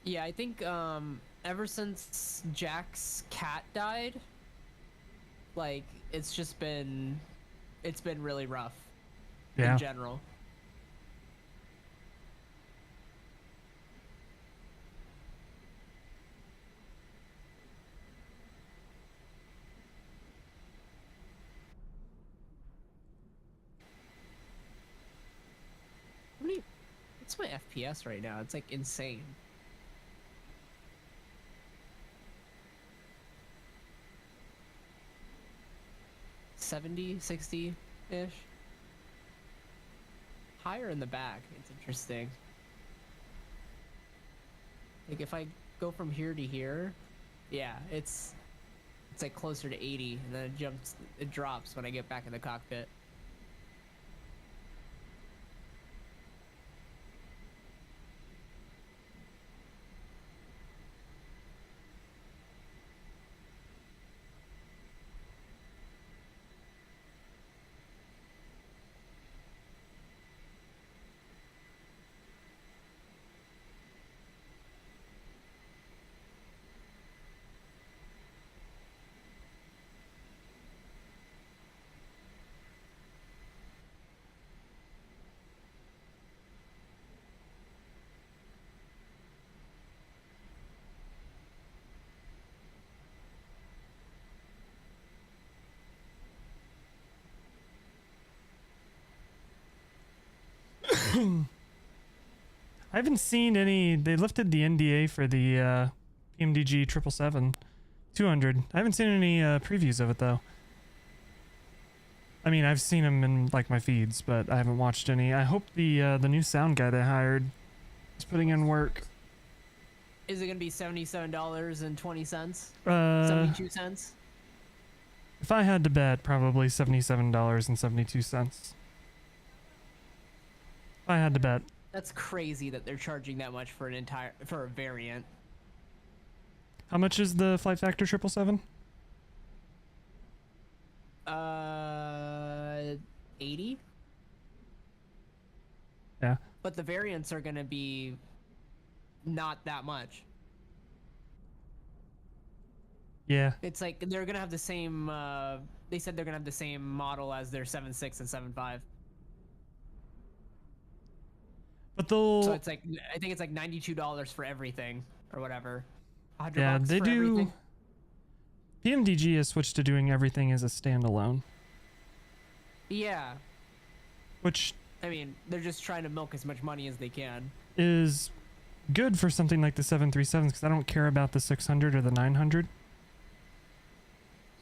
Yeah, I think ever since Jack's cat died, like it's been really rough Yeah. in general. What's my FPS right now? It's like insane. $70, $60-ish. Higher in the back. It's interesting. Like if I go from here to here, yeah, it's like closer to 80, and then it drops when I get back in the cockpit. I haven't seen any. They lifted the NDA for the PMDG 777-200. I haven't seen any previews of it though. I mean, I've seen them in like my feeds, but I haven't watched any. I hope the new sound guy they hired is putting in work. Is it gonna be $77.20? 72 cents? If I had to bet, probably $77.72. If I had to bet. That's crazy that they're charging that much for a variant. How much is the Flight Factor 777? 80. Yeah. But the variants are gonna be not that much. Yeah. It's like they're gonna have the same. They said they're gonna have the same model as their 7.6 and 7.5. But they'll. So it's like I think it's like $92 for everything or whatever. $100 Yeah, they for do. everything. PMDG has switched to doing everything as a standalone, Yeah, which I mean they're just trying to milk as much money as they can. is good for something like the 737s because I don't care about the 600 or the 900. So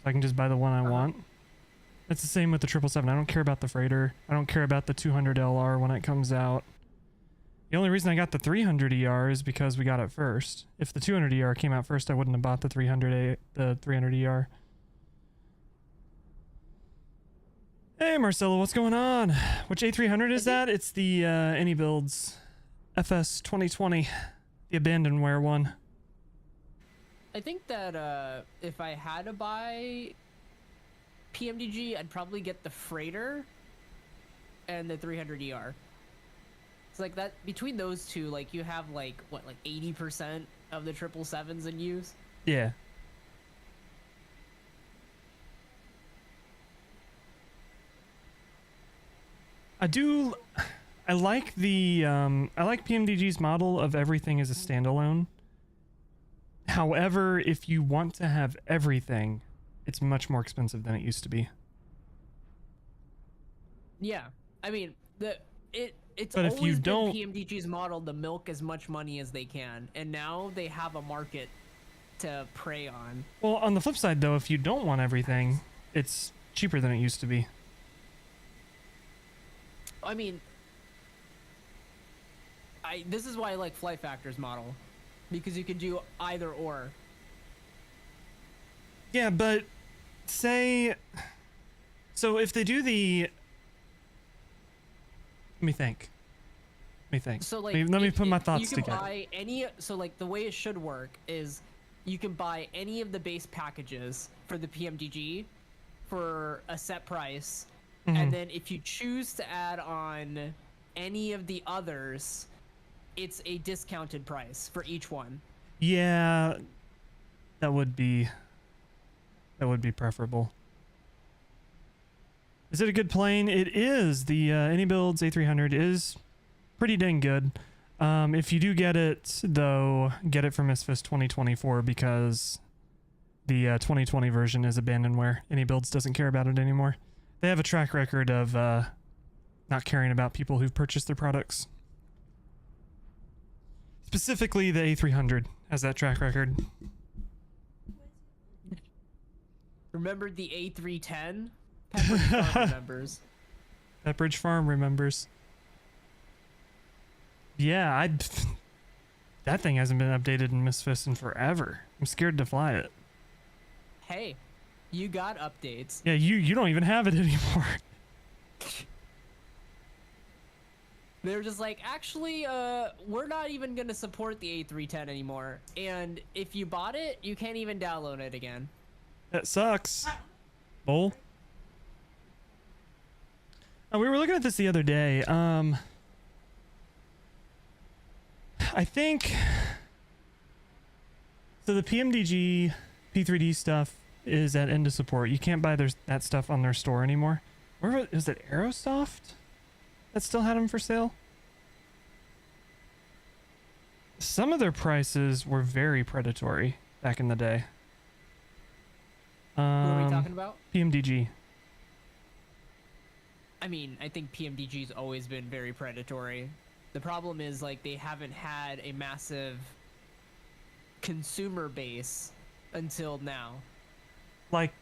I can just buy the one I want. It's the same with the 777. I don't care about the freighter. I don't care about the 200 LR when it comes out. The only reason I got the 300 ER is because we got it first. If the 200 ER came out first, I wouldn't have bought the 300 ER. Hey Marcelo, what's going on? Which A300 is that? It's the iniBuilds FS 2020, the abandonware one. I think that if I had to buy PMDG, I'd probably get the freighter and the 300 ER. It's like that between those two, like you have like what, like 80% of the 777s in use. Yeah. I like the I like PMDG's model of everything as a standalone. However, if you want to have everything, it's much more expensive than it used to be. Yeah, I mean it's but if you always been don't, PMDG's model to milk as much money as they can, and now they have a market to prey on. Well, on the flip side though, if you don't want everything, it's cheaper than it used to be. I mean, this is why I like Flight Factor's model, because you can do either or. Yeah, but say, so if they do the, let me think. So like, let me put my thoughts you can together. buy any. So like the way it should work is, you can buy any of the base packages for the PMDG for a set price, and then if you choose to add on any of the others, it's a discounted price for each one. Yeah, that would be preferable. Is it a good plane? It is. The iniBuilds A300 is pretty dang good. If you do get it, though, get it from Misfits 2024 because the 2020 version is abandonware. iniBuilds doesn't care about it anymore. They have a track record of not caring about people who've purchased their products. Specifically, the A300 has that track record. Remember the A310? Pepperidge Farm remembers. Pepperidge Farm remembers. Yeah, that thing hasn't been updated in Misfits in forever. I'm scared to fly it. Hey, you got updates. Yeah, you don't even have it anymore. They're just like, actually, we're not even gonna support the A310 anymore. And if you bought it, you can't even download it again. That sucks. Bull. Oh, we were looking at this the other day. I think so. The PMDG P3D stuff is at end of support. You can't buy that stuff on their store anymore. Where is it? Aerosoft that still had them for sale. Some of their prices were very predatory back in the day. What are we talking about? PMDG. I mean, I think PMDG's always been very predatory. The problem is, like, they haven't had a massive consumer base until now. Like,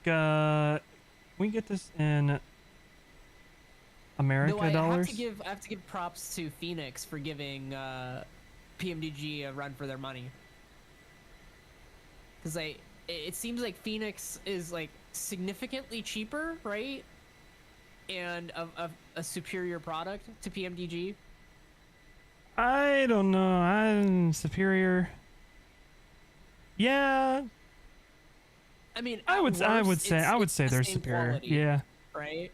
we get this in America Though dollars. I have to give props to Phoenix for giving PMDG a run for their money. Because it seems like Phoenix is like significantly cheaper, right? And a superior product to PMDG. I don't know. I'm superior. Yeah, I mean, I would worst, say it's they're the same superior. quality, Yeah, right.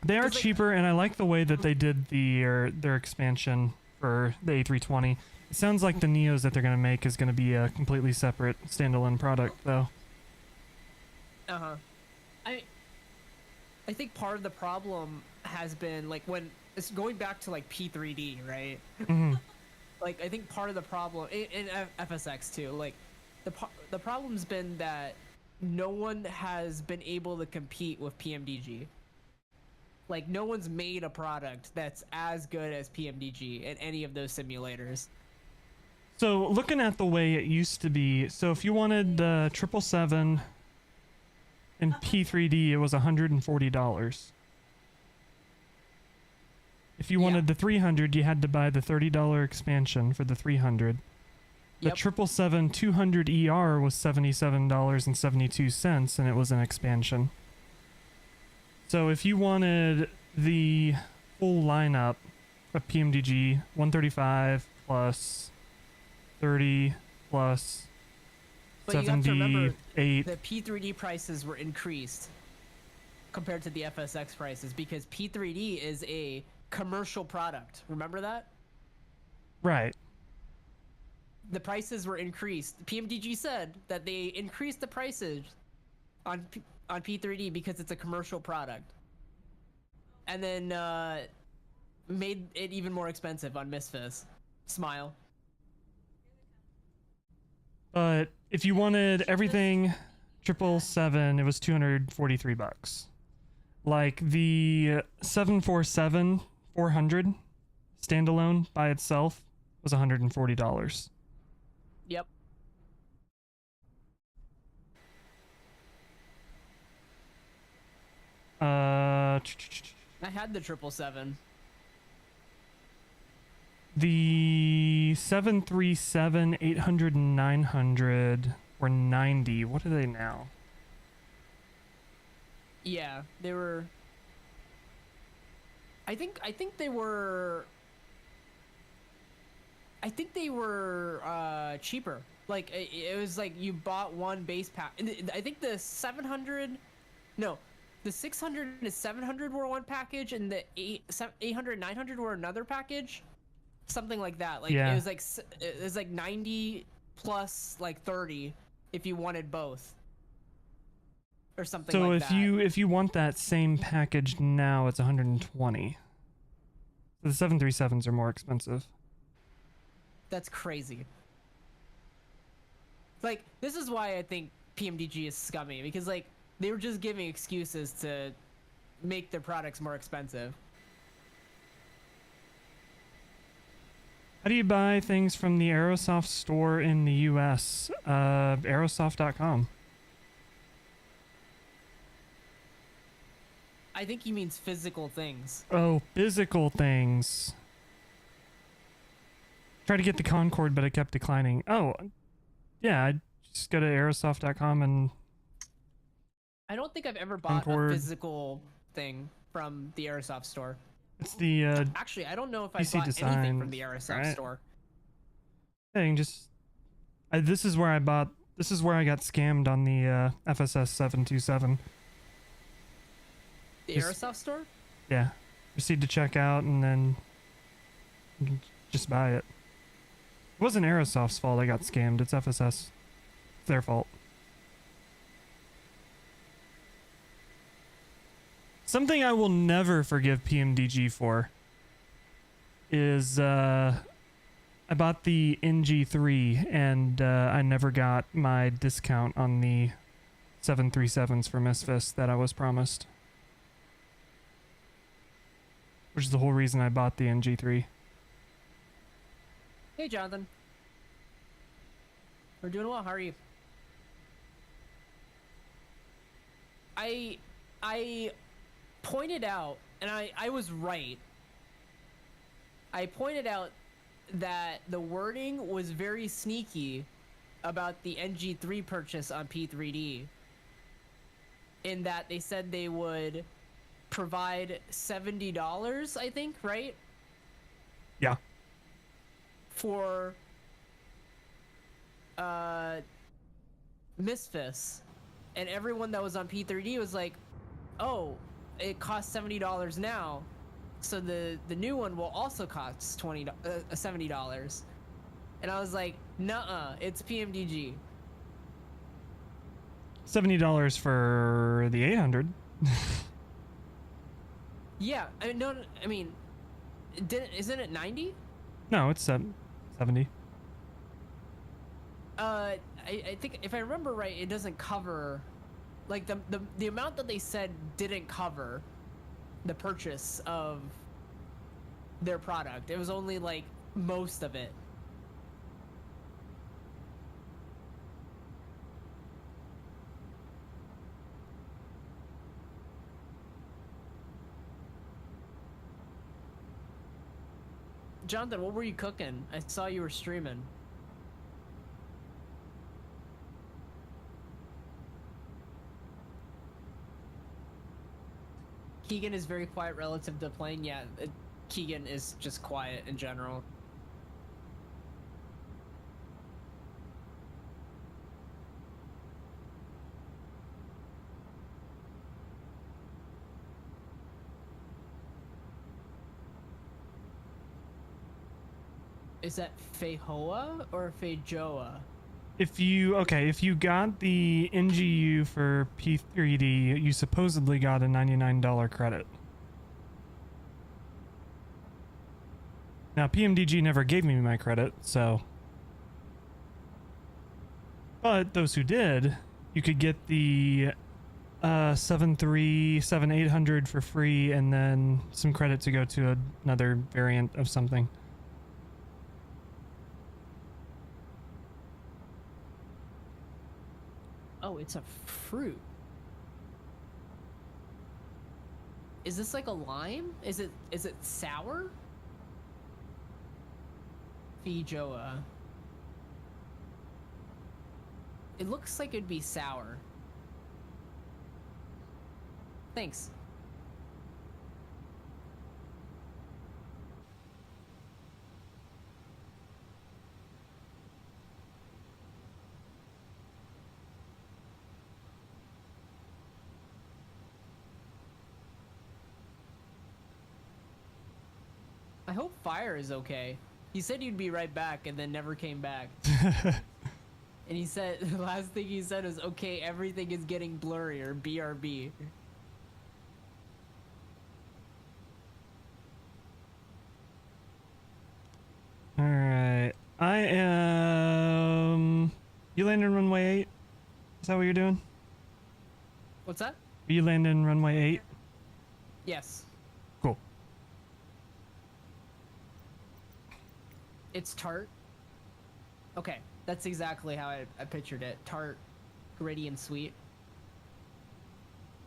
they are 'Cause, like, cheaper, and I like the way that they did their expansion for the A320. It sounds like the Neos that they're gonna make is gonna be a completely separate standalone product, though. I think part of the problem has been like when it's going back to like P3D, right? Like I think part of the problem in FSX too, like the problem's been that no one has been able to compete with PMDG. Like no one's made a product that's as good as PMDG in any of those simulators. So looking at the way it used to be, so if you wanted the 777 In P3D, it was $140. If you wanted the 300, you had to buy the $30 expansion for the 300. The Yep. 777-200ER was $77.72, and it was an expansion. So if you wanted the full lineup of PMDG, 135 plus 30 plus But you have to remember, 78. the P3D prices were increased compared to the FSX prices because P3D is a commercial product. Remember that? Right. The prices were increased. PMDG said that they increased the prices on P3D because it's a commercial product, and then made it even more expensive on Misfits. Smile. But if you wanted everything 777, it was $243. Like the 747-400 standalone by itself was $140. Yep. I had the 777. The 737, 800, and 900 were 90. What are they now? Yeah, they were. I think they were. I think they were cheaper. Like it was like you bought one base pack. I think the 700, no, the 600 and 700 were one package, and the 800, 900 were another package. Something like that. Like Yeah. it was like 90 plus like 30 if you wanted both. Or something So like if that. if you want that same package now, it's 120. The 737s are more expensive. That's crazy. Like, this is why I think PMDG is scummy, because like they were just giving excuses to make their products more expensive. How do you buy things from the Aerosoft store in the US? Aerosoft.com. I think he means physical things. Oh, physical things. Tried to get the Concorde, but it kept declining. Oh, yeah, I just go to aerosoft.com and... I don't think I've ever bought Concorde. a physical thing from the Airsoft store. It's the Actually, I don't know if I PC bought anything from the Designs, Airsoft right? store. thing. Just... this is where I bought... This is where I got scammed on the FSS 727. The Just- Airsoft store? Yeah. Proceed to check out and then... you can just buy it. It wasn't Aerosoft's fault I got scammed. It's FSS. It's their fault. Something I will never forgive PMDG for is I bought the NG3 and I never got my discount on the 737s for Misfits that I was promised. Which is the whole reason I bought the NG3. Hey, Jonathan. We're doing well. How are you? I pointed out, and I was right. I pointed out that the wording was very sneaky about the NG3 purchase on P3D. In that they said they would provide $70, I think, right? Yeah. For Misfits, and everyone that was on P3D was like, oh, it costs $70 now, so the new one will also cost $70. And I was like, nuh-uh, it's PMDG. $70 for the 800. Yeah, I mean, no, I mean, isn't it 90? No, it's 70. I think if I remember right, it doesn't cover, like the amount that they said didn't cover the purchase of their product. It was only like most of it. Jonathan, what were you cooking? I saw you were streaming. Keegan is very quiet relative to playing. Yeah, Keegan is just quiet in general. Is that Feijoa or Feijoa? If you got the NGU for P3D, you supposedly got a $99 credit. Now PMDG never gave me my credit, so. But those who did, you could get the 7.800 for free, and then some credit to go to another variant of something. Oh, it's a fruit. Is this like a lime? Is it sour? Feijoa. It looks like it'd be sour. Thanks. I hope Fire is okay. He said he'd be right back and then never came back. And he said, the last thing he said was, okay, everything is getting blurry, or BRB. Alright. I am... You landing runway 8? Is that what you're doing? What's that? Are you landing runway 8? Yes. Cool. It's tart. Okay, that's exactly how I pictured it. Tart, gritty, and sweet.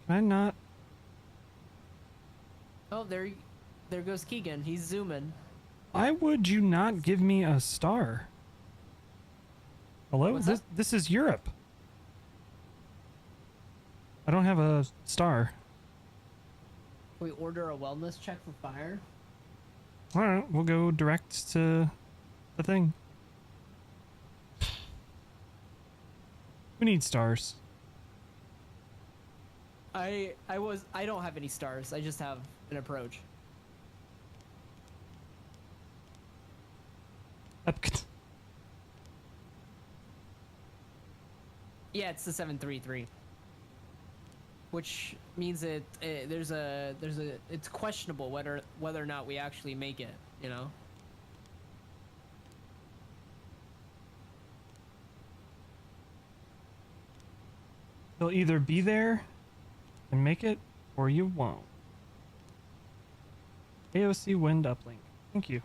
Can I not? Oh, there goes Keegan. He's zooming. Why would you not give me a star? Hello? What's This is Europe. I don't have a star. Can we order a wellness check for Fire? Alright, we'll go direct to the thing. We need stars. I don't have any stars. I just have an approach. EPKT. Yeah, it's the 733. Which means it's questionable whether or not we actually make it, you know? You'll either be there and make it, or you won't. AOC wind uplink. Thank you.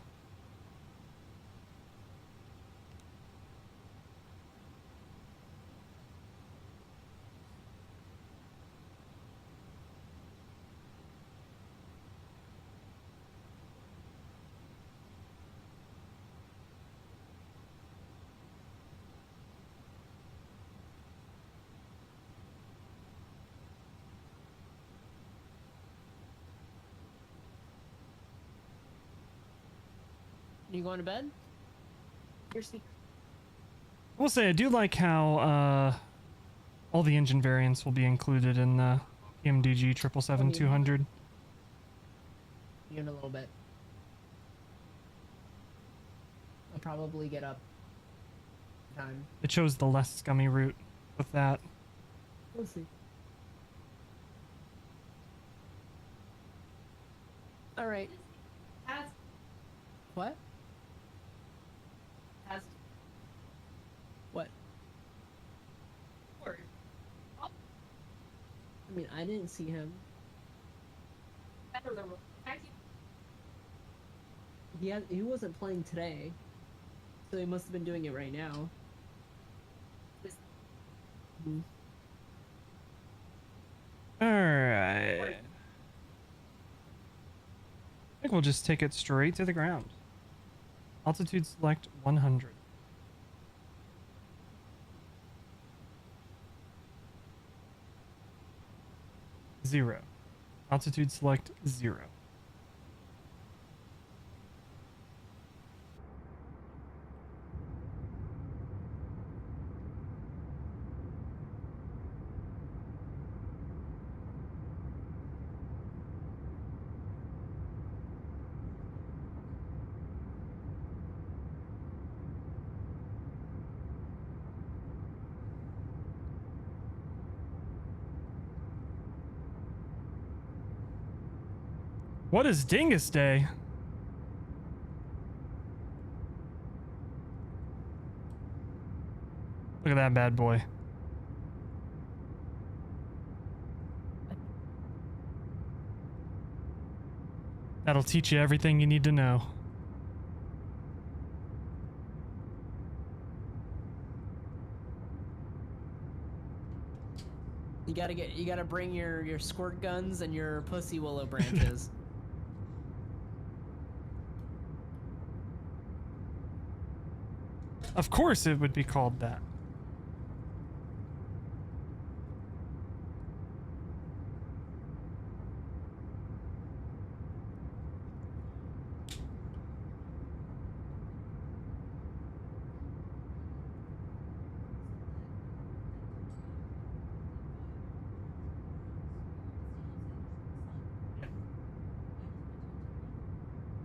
You going to bed? Your speaker. I will say I do like how all the engine variants will be included in the PMDG 777-200. In a little bit. I'll probably get up time. It chose the less scummy route with that. We'll see. All right. Has What? has What? word. I mean, I didn't see him. Better the He wasn't playing today, so he must have been doing it right now. Mhm. Alright. I think we'll just take it straight to the ground. Altitude select 100. 0. Altitude select 0. What is Dingus Day? Look at that bad boy. That'll teach you everything you need to know. You gotta bring your squirt guns and your pussy willow branches. Of course it would be called that.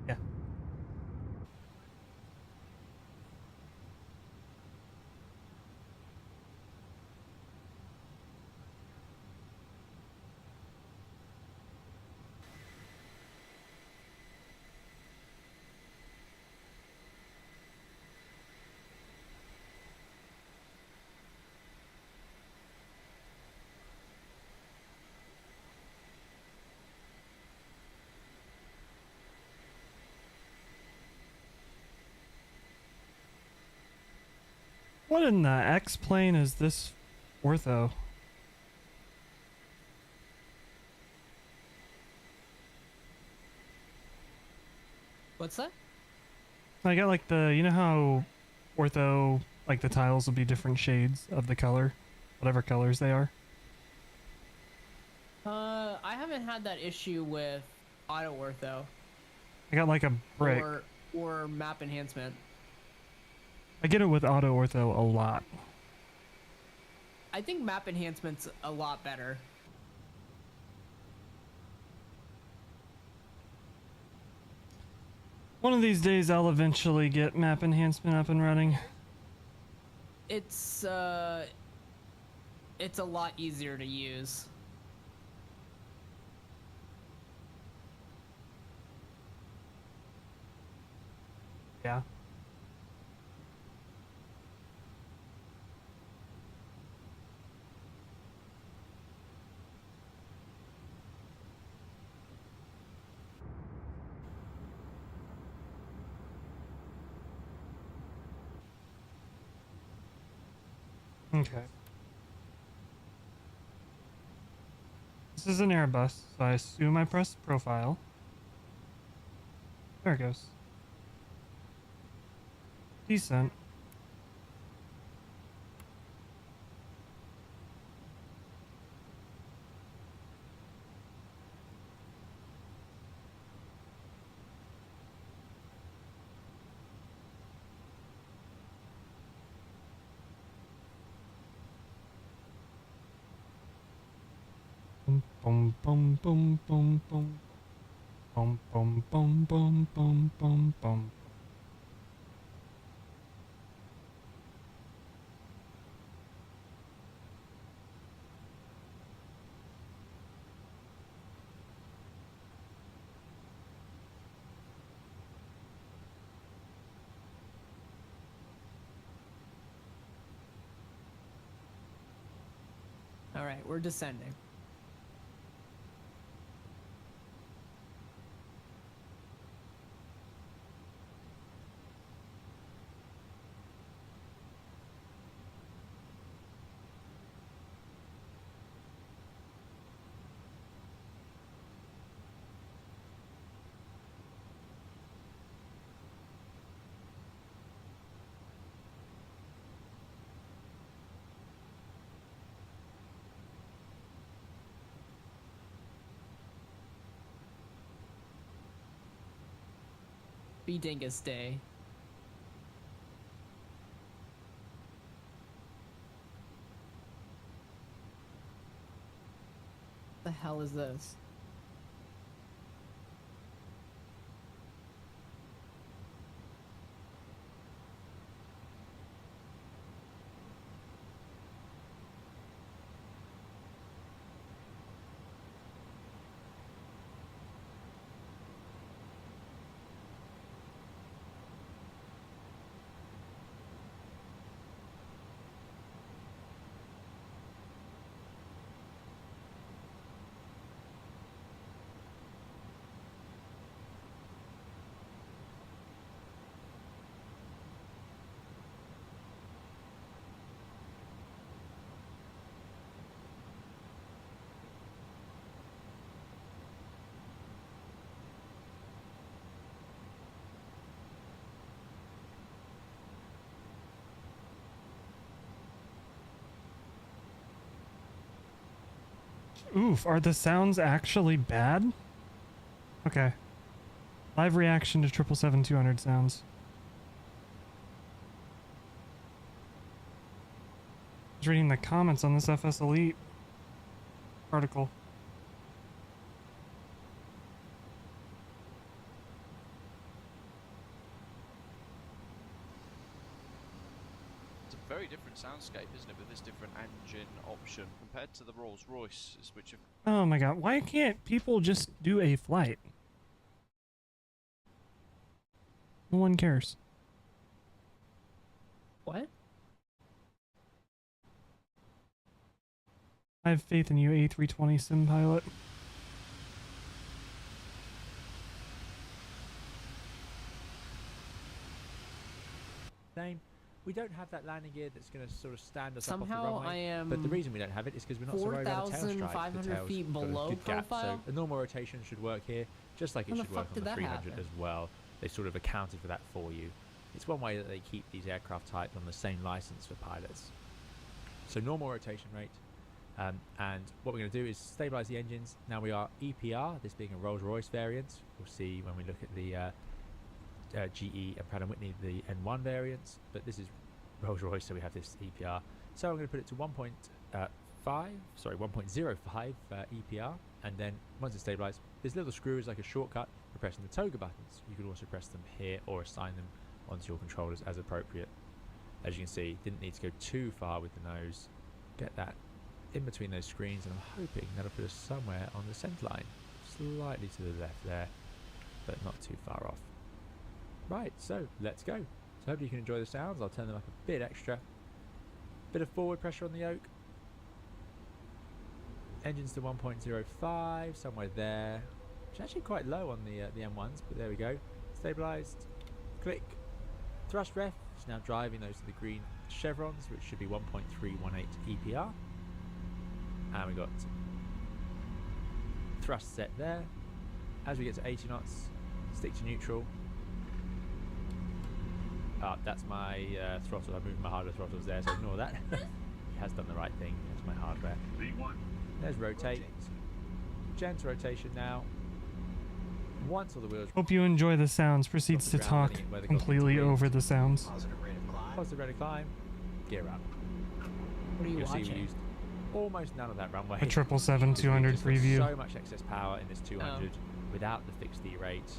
Yeah. What in the X plane is this ortho? What's that? I got like the, you know how ortho, like the tiles will be different shades of the color, whatever colors they are. I haven't had that issue with auto ortho I got like a brick. or map enhancement. I get it with auto ortho a lot. I think map enhancement's a lot better. One of these days I'll eventually get map enhancement up and running. It's a lot easier to use. Yeah. Okay. This is an Airbus, so I assume I press profile. There it goes. Decent. Boom, boom, boom, boom, boom. Boom, boom, boom, boom, boom, boom, boom. All right, we're descending. Be Dingus Day. The hell is this? Oof, are the sounds actually bad? Okay. Live reaction to 777-200 sounds. I was reading the comments on this FS Elite article. It's a very different soundscape, isn't it, with this different engine option compared to the Rolls-Royces, which have... Oh my god, why can't people just do a flight? No one cares. What? I have faith in you, A320 sim pilot. Same. We don't have that landing gear that's going to sort of stand us up off the Somehow runway. I am But the reason we don't have it is because we're not so worried about a tail strike. 4,500 feet got a below good gap, profile? so a normal rotation should work here, just like it When the should work fuck on did the that 300 happen? as well. They sort of accounted for that for you. It's one way that they keep these aircraft types on the same license for pilots. So normal rotation rate. And what we're going to do is stabilize the engines. Now we are EPR, this being a Rolls-Royce variant. We'll see when we look at the GE and Pratt & Whitney, the N1 variants, but this is Rolls-Royce, so we have this EPR. So I'm going to put it to 1.05 EPR, and then once it's stabilized, this little screw is like a shortcut for pressing the toga buttons. You can also press them here or assign them onto your controllers as appropriate. As you can see, didn't need to go too far with the nose. Get that in between those screens, and I'm hoping that'll put us somewhere on the center line, slightly to the left there, but not too far off. Right, so let's go. So hopefully you can enjoy the sounds. I'll turn them up a bit extra. Bit of forward pressure on the yoke. Engines to 1.05, somewhere there. Which is actually quite low on the M1s, but there we go. Stabilized. Click. Thrust ref is now driving those to the green chevrons, which should be 1.318 EPR. And we got thrust set there. As we get to 80 knots, stick to neutral. That's my throttle. I'm moving my hardware throttles there, so ignore that. He has done the right thing. That's my hardware. There's rotate. Gentle rotation now. Once all the wheels... Hope you enjoy the sounds. Proceeds to talk completely over the sounds. Positive rate of climb. Gear up. What are you You'll see we watching? used almost none of that runway. A 777-200 Just got preview. So much excess power in this 200 without the fixed D rate.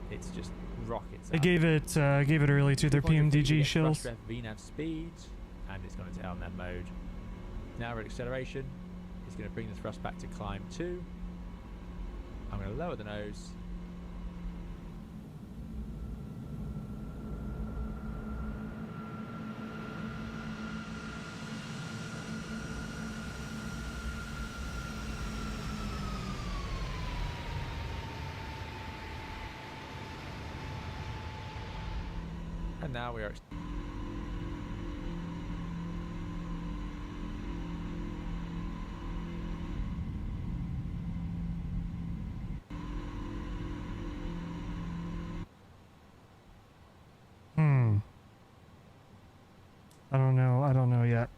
It's just rockets. They up. gave it early to their 200 feet, we PMDG get shills. thrust ref VNAV speed, and it's gone into LNAV mode. Now we're at acceleration. It's going to bring the thrust back to climb 2. I'm going to lower the nose. And now we are... I don't know yet.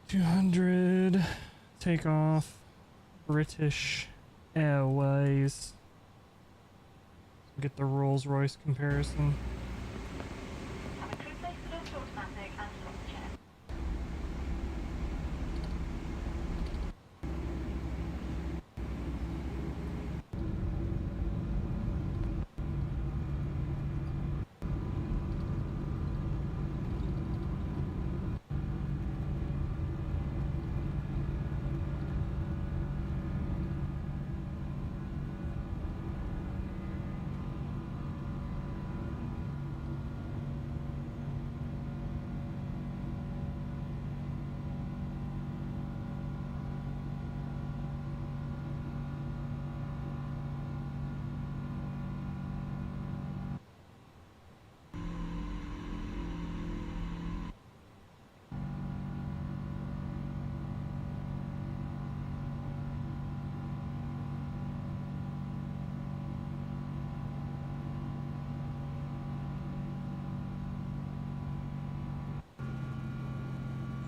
200 takeoff, British Airways. Get the Rolls Royce comparison.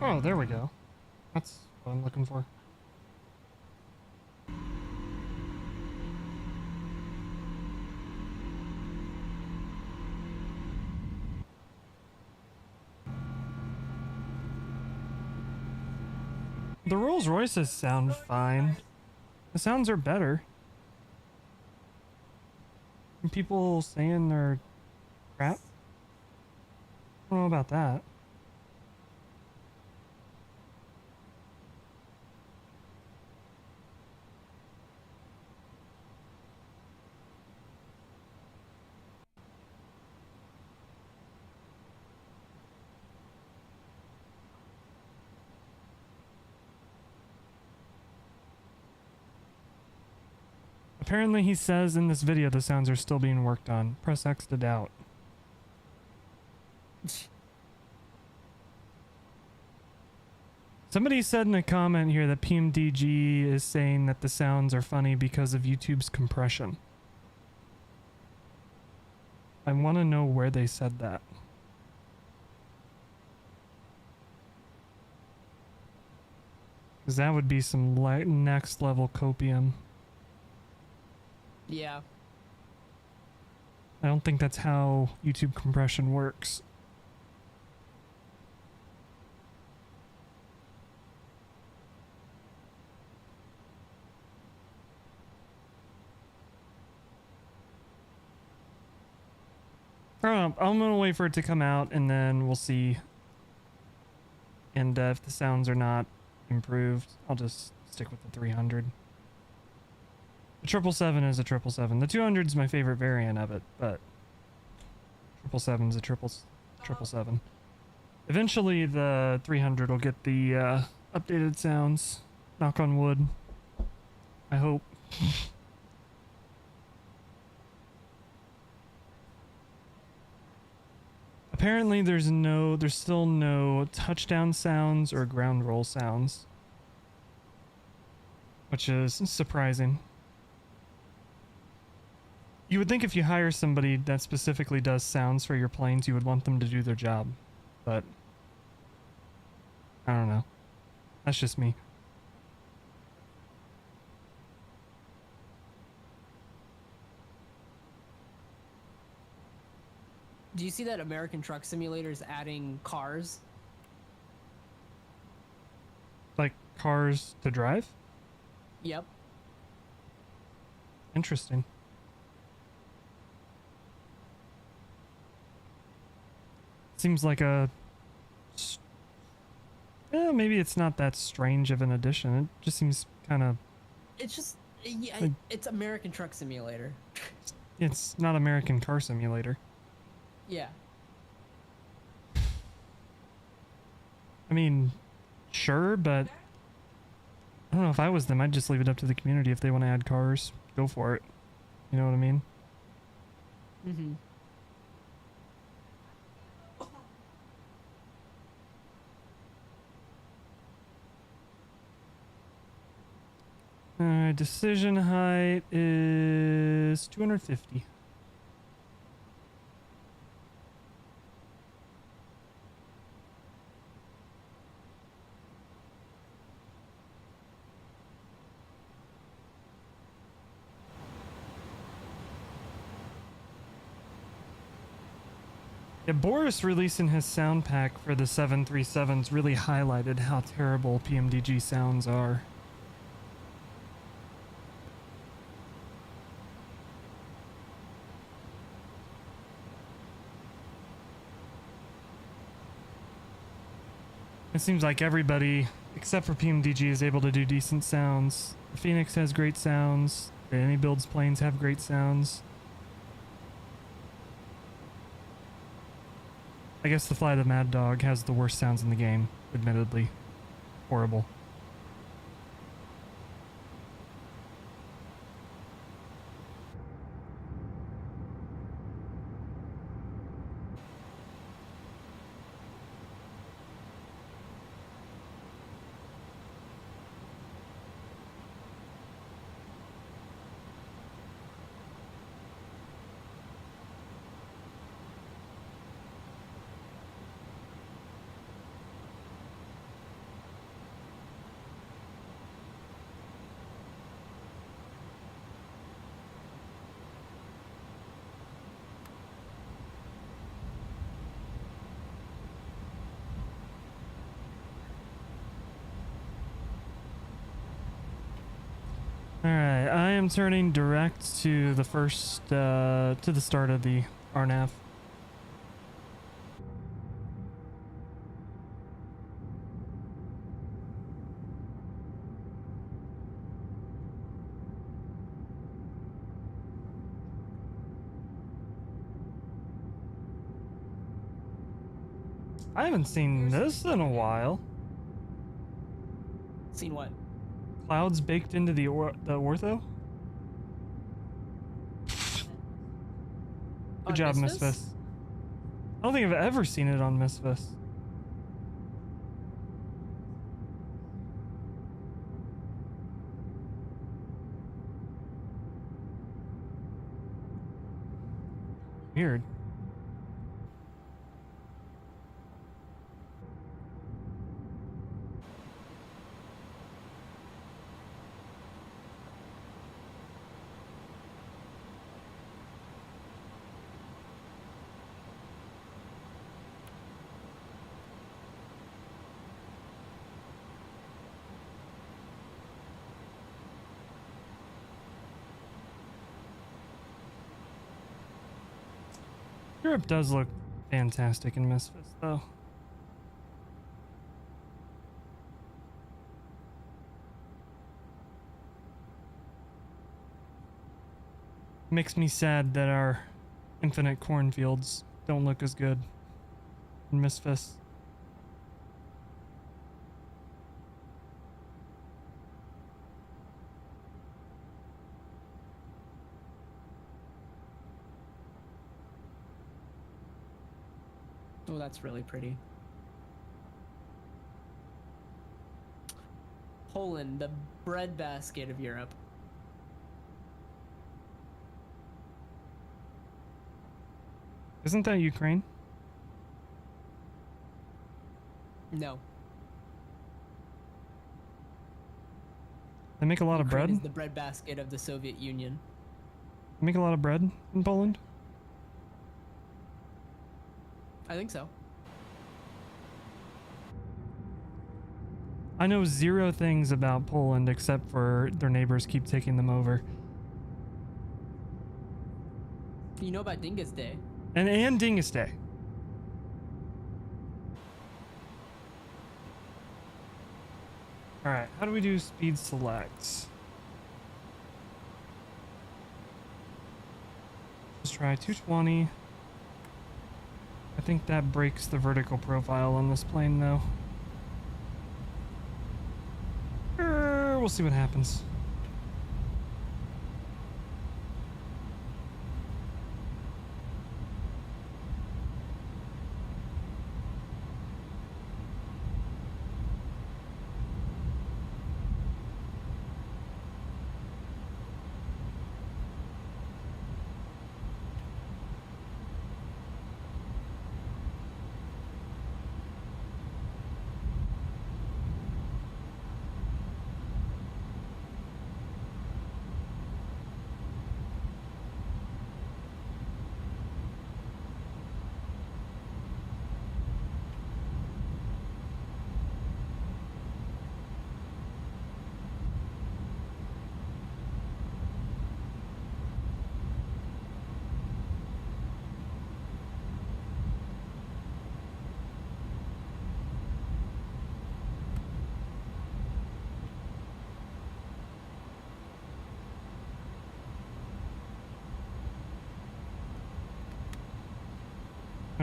Oh, there we go. That's what I'm looking for. The Rolls Royces sound fine. The sounds are better. And people saying they're crap? I don't know about that. Apparently he says in this video the sounds are still being worked on. Press X to doubt. Somebody said in a comment here that PMDG is saying that the sounds are funny because of YouTube's compression. I want to know where they said that. Because that would be some next level copium. Yeah. I don't think that's how YouTube compression works. I don't know. I'm gonna wait for it to come out and then we'll see. And if the sounds are not improved, I'll just stick with the 300. The 777 is a 777. The 200 is my favorite variant of it, but 777 is a 777. Eventually, the 300 will get the updated sounds. Knock on wood. I hope. Apparently, there's still no touchdown sounds or ground roll sounds, which is surprising. You would think if you hire somebody that specifically does sounds for your planes, you would want them to do their job. But I don't know. That's just me. Do you see that American Truck Simulator is adding cars? Like cars to drive? Yep. Interesting. Seems like a... maybe it's not that strange of an addition. It just seems kind of... It's just... Yeah, Like- it's American Truck Simulator. It's not American Car Simulator. Yeah. I mean, sure, but... I don't know, if I was them, I'd just leave it up to the community. If they want to add cars, go for it. You know what I mean? Mm-hmm. Decision height is 250. Yeah, Boris releasing his sound pack for the 737s really highlighted how terrible PMDG sounds are. It seems like everybody, except for PMDG, is able to do decent sounds. The Phoenix has great sounds. The iniBuilds planes have great sounds. I guess the Fly the Mad Dog has the worst sounds in the game, admittedly. Horrible. Alright, I am turning direct to the first, to the start of the RNAV. I haven't seen this in a while. Seen what? Clouds baked into the ortho? Good On job, Misfits? Misfits. I don't think I've ever seen it on Misfits. Weird. Europe does look fantastic in Misfits, though. Makes me sad that our infinite cornfields don't look as good in Misfits. Oh, that's really pretty. Poland, the breadbasket of Europe. Isn't that Ukraine? No. They make a lot of Ukraine bread? is the breadbasket of the Soviet Union. They make a lot of bread in Poland? I think so. I know zero things about Poland except for their neighbors keep taking them over. You know about Dingus Day? And Dingus Day. Alright, how do we do speed selects? Let's try 220. I think that breaks the vertical profile on this plane, though. We'll see what happens.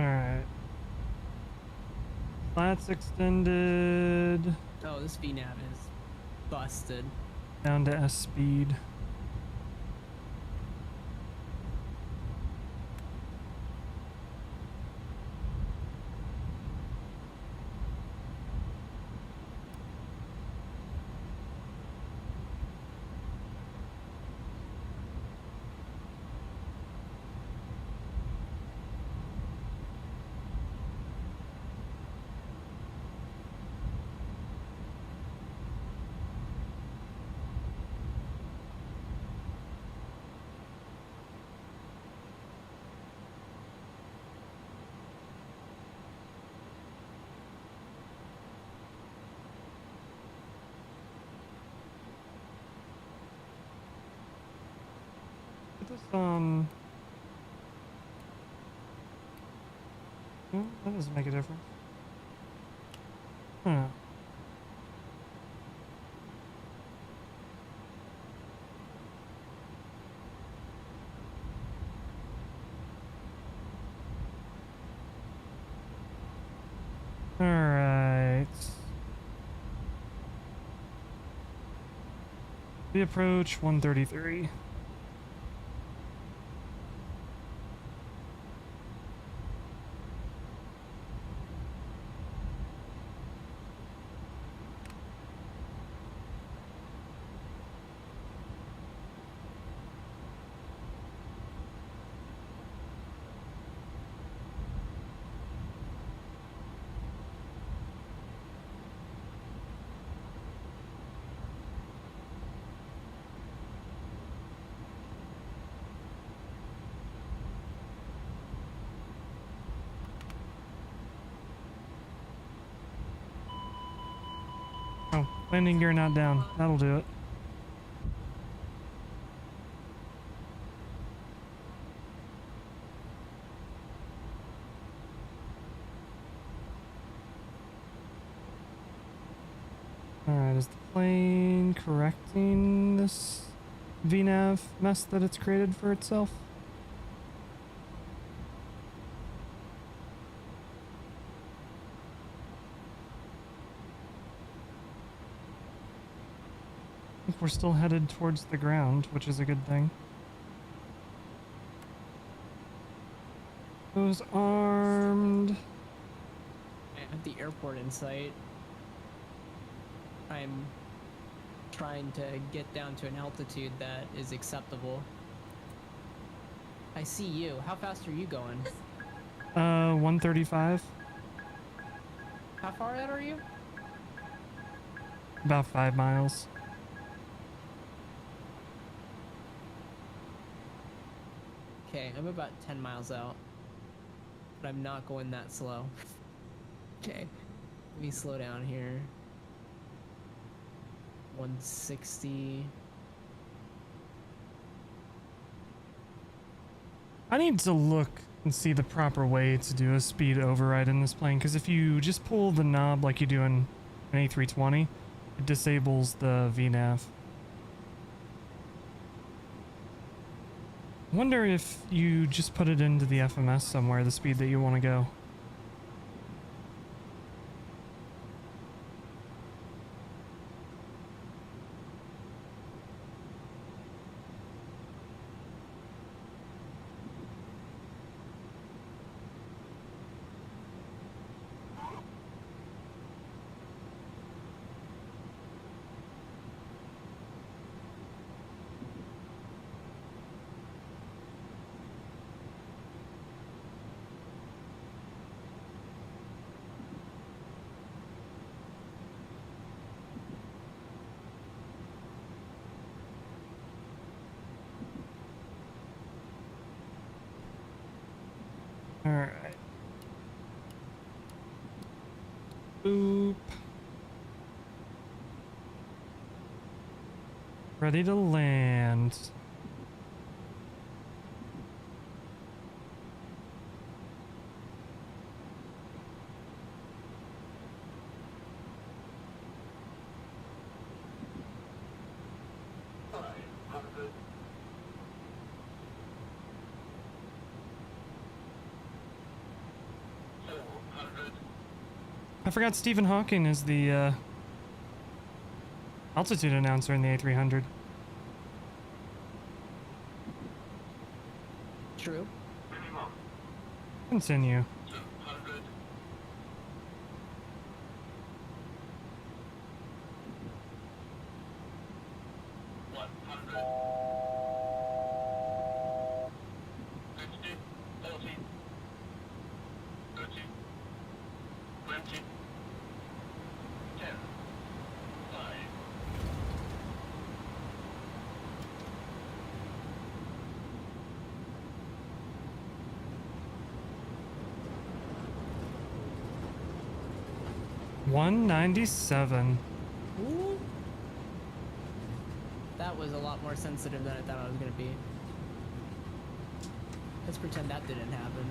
Alright. Flats extended. Oh, this VNav is busted. Down to S speed. Put this on. Oh, that doesn't make a difference. Huh. All right. We approach 133. Oh, landing gear not down. That'll do it. Alright, is the plane correcting this VNav mess that it's created for itself? I think we're still headed towards the ground, which is a good thing. Those armed. At the airport in sight. I'm trying to get down to an altitude that is acceptable. I see you. How fast are you going? 135. How far out are you? About 5 miles. Okay, I'm about 10 miles out. But I'm not going that slow. Okay, let me slow down here. 160. I need to look and see the proper way to do a speed override in this plane, because if you just pull the knob like you do in an A320, it disables the VNav. Wonder if you just put it into the FMS somewhere, the speed that you want to go. Alright. Boop. Ready to land. forgot Stephen Hawking is the altitude announcer in the A300. True. Continue. $197. Ooh. That was a lot more sensitive than I thought it was gonna be. Let's pretend that didn't happen.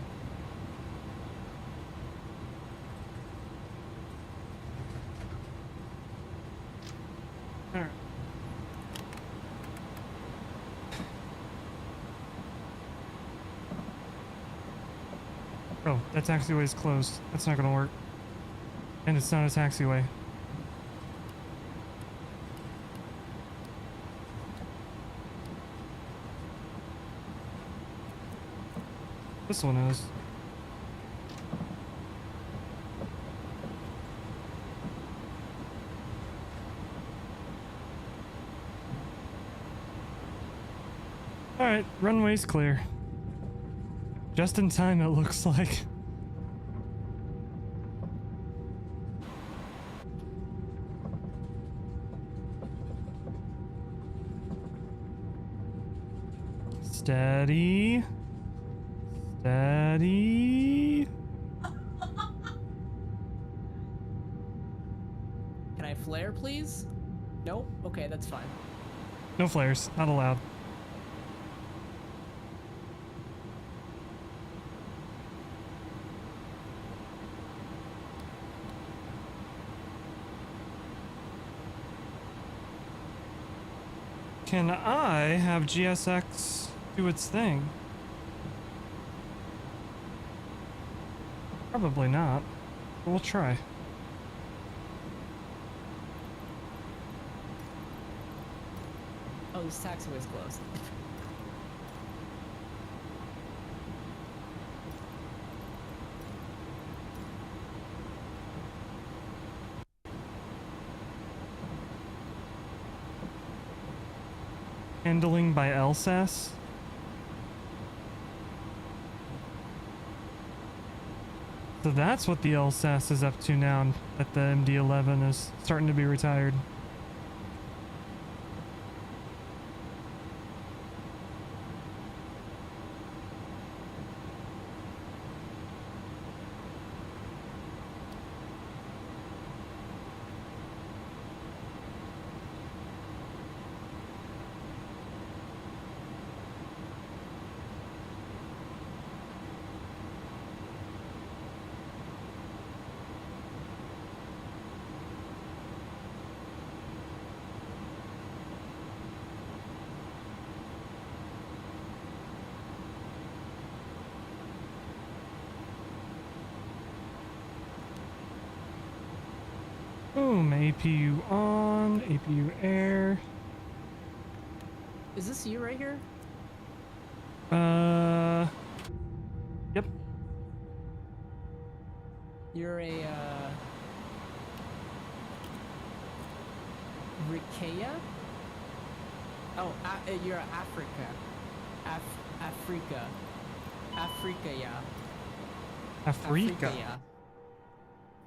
All right. Oh, that taxiway is closed. That's not gonna work. And it's not a taxiway. This one is. Alright, runway's clear. Just in time, it looks like. Steady. Steady. Can I flare, please? Nope. Okay, that's fine. No flares, not allowed. Can I have GSX do its thing? Probably not, but we'll try. Oh, this taxiway's closed. Handling by LSAS. So that's what the LSAS is up to now that the MD-11 is starting to be retired. Boom, APU on, APU air. Is this you right here? Yep. You're a, Rikea? Oh, you're a Africa. Africa. Africa, yeah. Africa. yeah.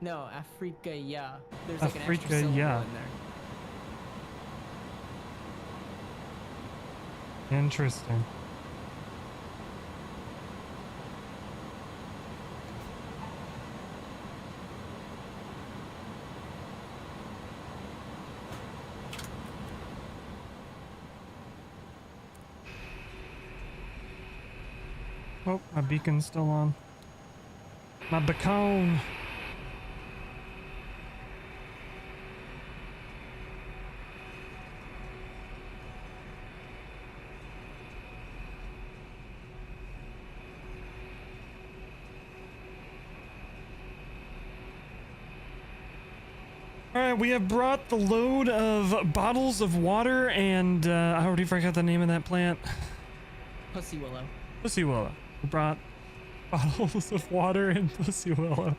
No, Africa, yeah. There's like an Africa, extra syllable yeah. in there. Interesting. Oh, my beacon's still on. My beacon. All right, we have brought the load of bottles of water and I already forgot the name of that plant. Pussy Willow. Pussy Willow. We brought bottles of water and Pussy Willow.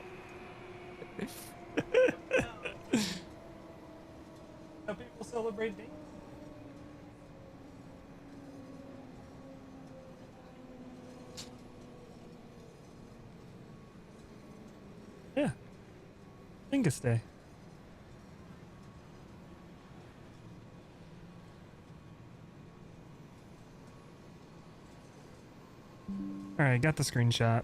How people celebrate days. Yeah. Dingus Day. Alright, got the screenshot.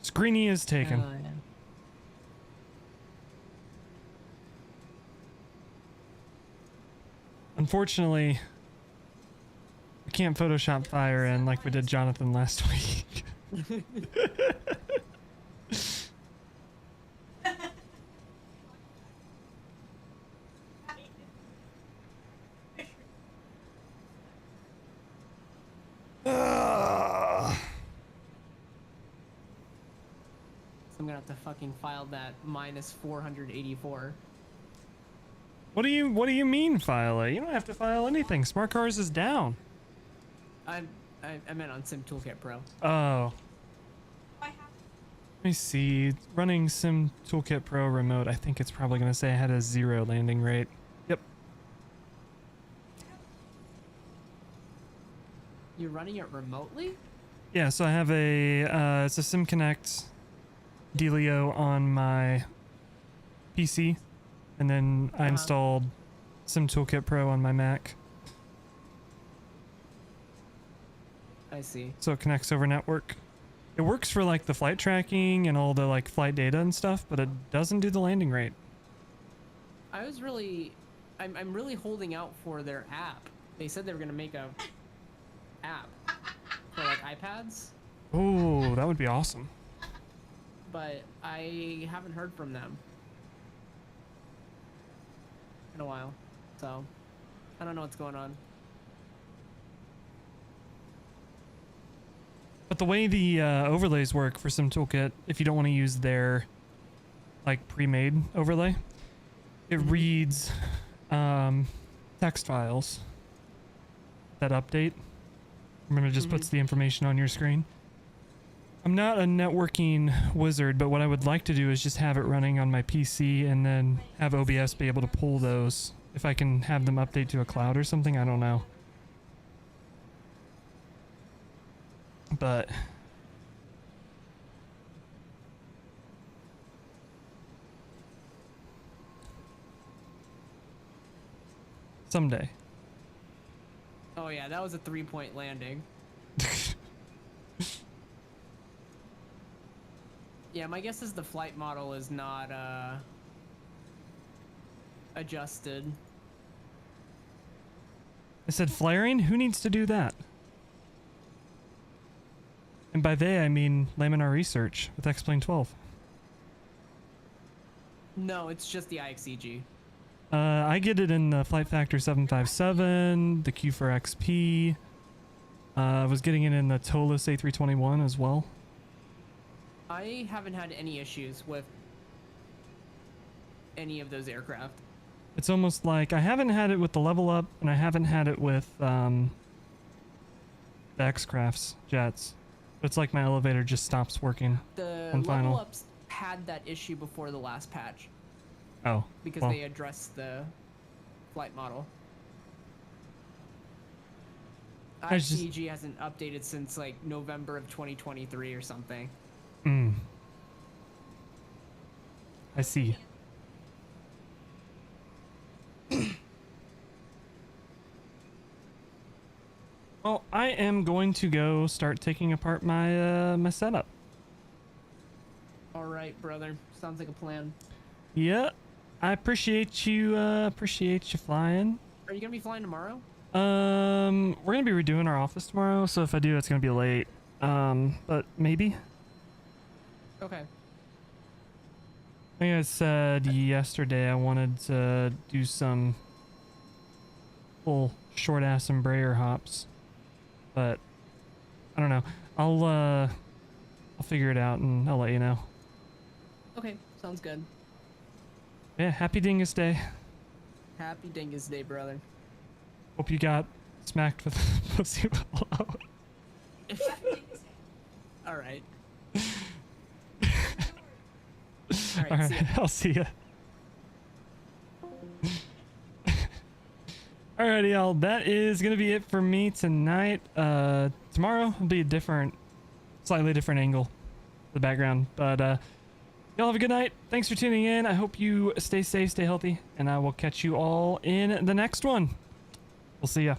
Screeny is taken. Oh, yeah. Unfortunately, we can't Photoshop fire in like we did Jonathan last week. So I'm gonna have to fucking file that minus 484. What do you mean file it? You don't have to file anything. Smart Cars is down. I meant on Sim Toolkit Pro. Oh. Let me see. Running Sim Toolkit Pro remote. I think it's probably going to say I had a 0 landing rate. Yep. You're running it remotely? Yeah, so I have it's a SimConnect Delio on my PC, and then I installed Sim Toolkit Pro on my Mac. I see. So it connects over network. It works for like the flight tracking and all the like flight data and stuff, but it doesn't do the landing rate. I'm really holding out for their app. They said they were gonna make a app for like iPads, Oh, that would be awesome. but I haven't heard from them in a while, so I don't know what's going on. But the way the overlays work for Sim Toolkit, if you don't want to use their like pre-made overlay, it reads text files that update. And it just puts the information on your screen. I'm not a networking wizard, but what I would like to do is just have it running on my PC and then have OBS be able to pull those. If I can have them update to a cloud or something, I don't know. But someday. Oh yeah, that was a 3-point landing. Yeah, my guess is the flight model is not adjusted. I said flaring? Who needs to do that? And by they, I mean Laminar Research with X-Plane 12. No, it's just the IXEG. I get it in the Flight Factor 757, the Q4XP. I was getting it in the Tolis A321 as well. I haven't had any issues with any of those aircraft. It's almost like I haven't had it with the Level Up, and I haven't had it with the X-Crafts jets. It's like my elevator just stops working. The on final. level ups had that issue before the last patch Oh, because well. they addressed the flight model. I just- ICG hasn't updated since like November of 2023 or something. I see. Well, I am going to go start taking apart my my setup. All right, brother. Sounds like a plan. Yeah, I appreciate you flying. Are you gonna be flying tomorrow? We're gonna be redoing our office tomorrow, so if I do, it's gonna be late. But maybe. Okay. I think I said yesterday I wanted to do some full short ass Embraer hops, but I don't know. I'll figure it out and I'll let you know. Okay, sounds good. Yeah, happy Dingus Day. Happy Dingus Day, brother. Hope you got smacked with pussy willow. All right. All right, see ya. I'll see ya. Alrighty, y'all. That is gonna be it for me tonight. Tomorrow will be a slightly different angle, the background. But y'all have a good night. Thanks for tuning in. I hope you stay safe, stay healthy, and I will catch you all in the next one. We'll see ya.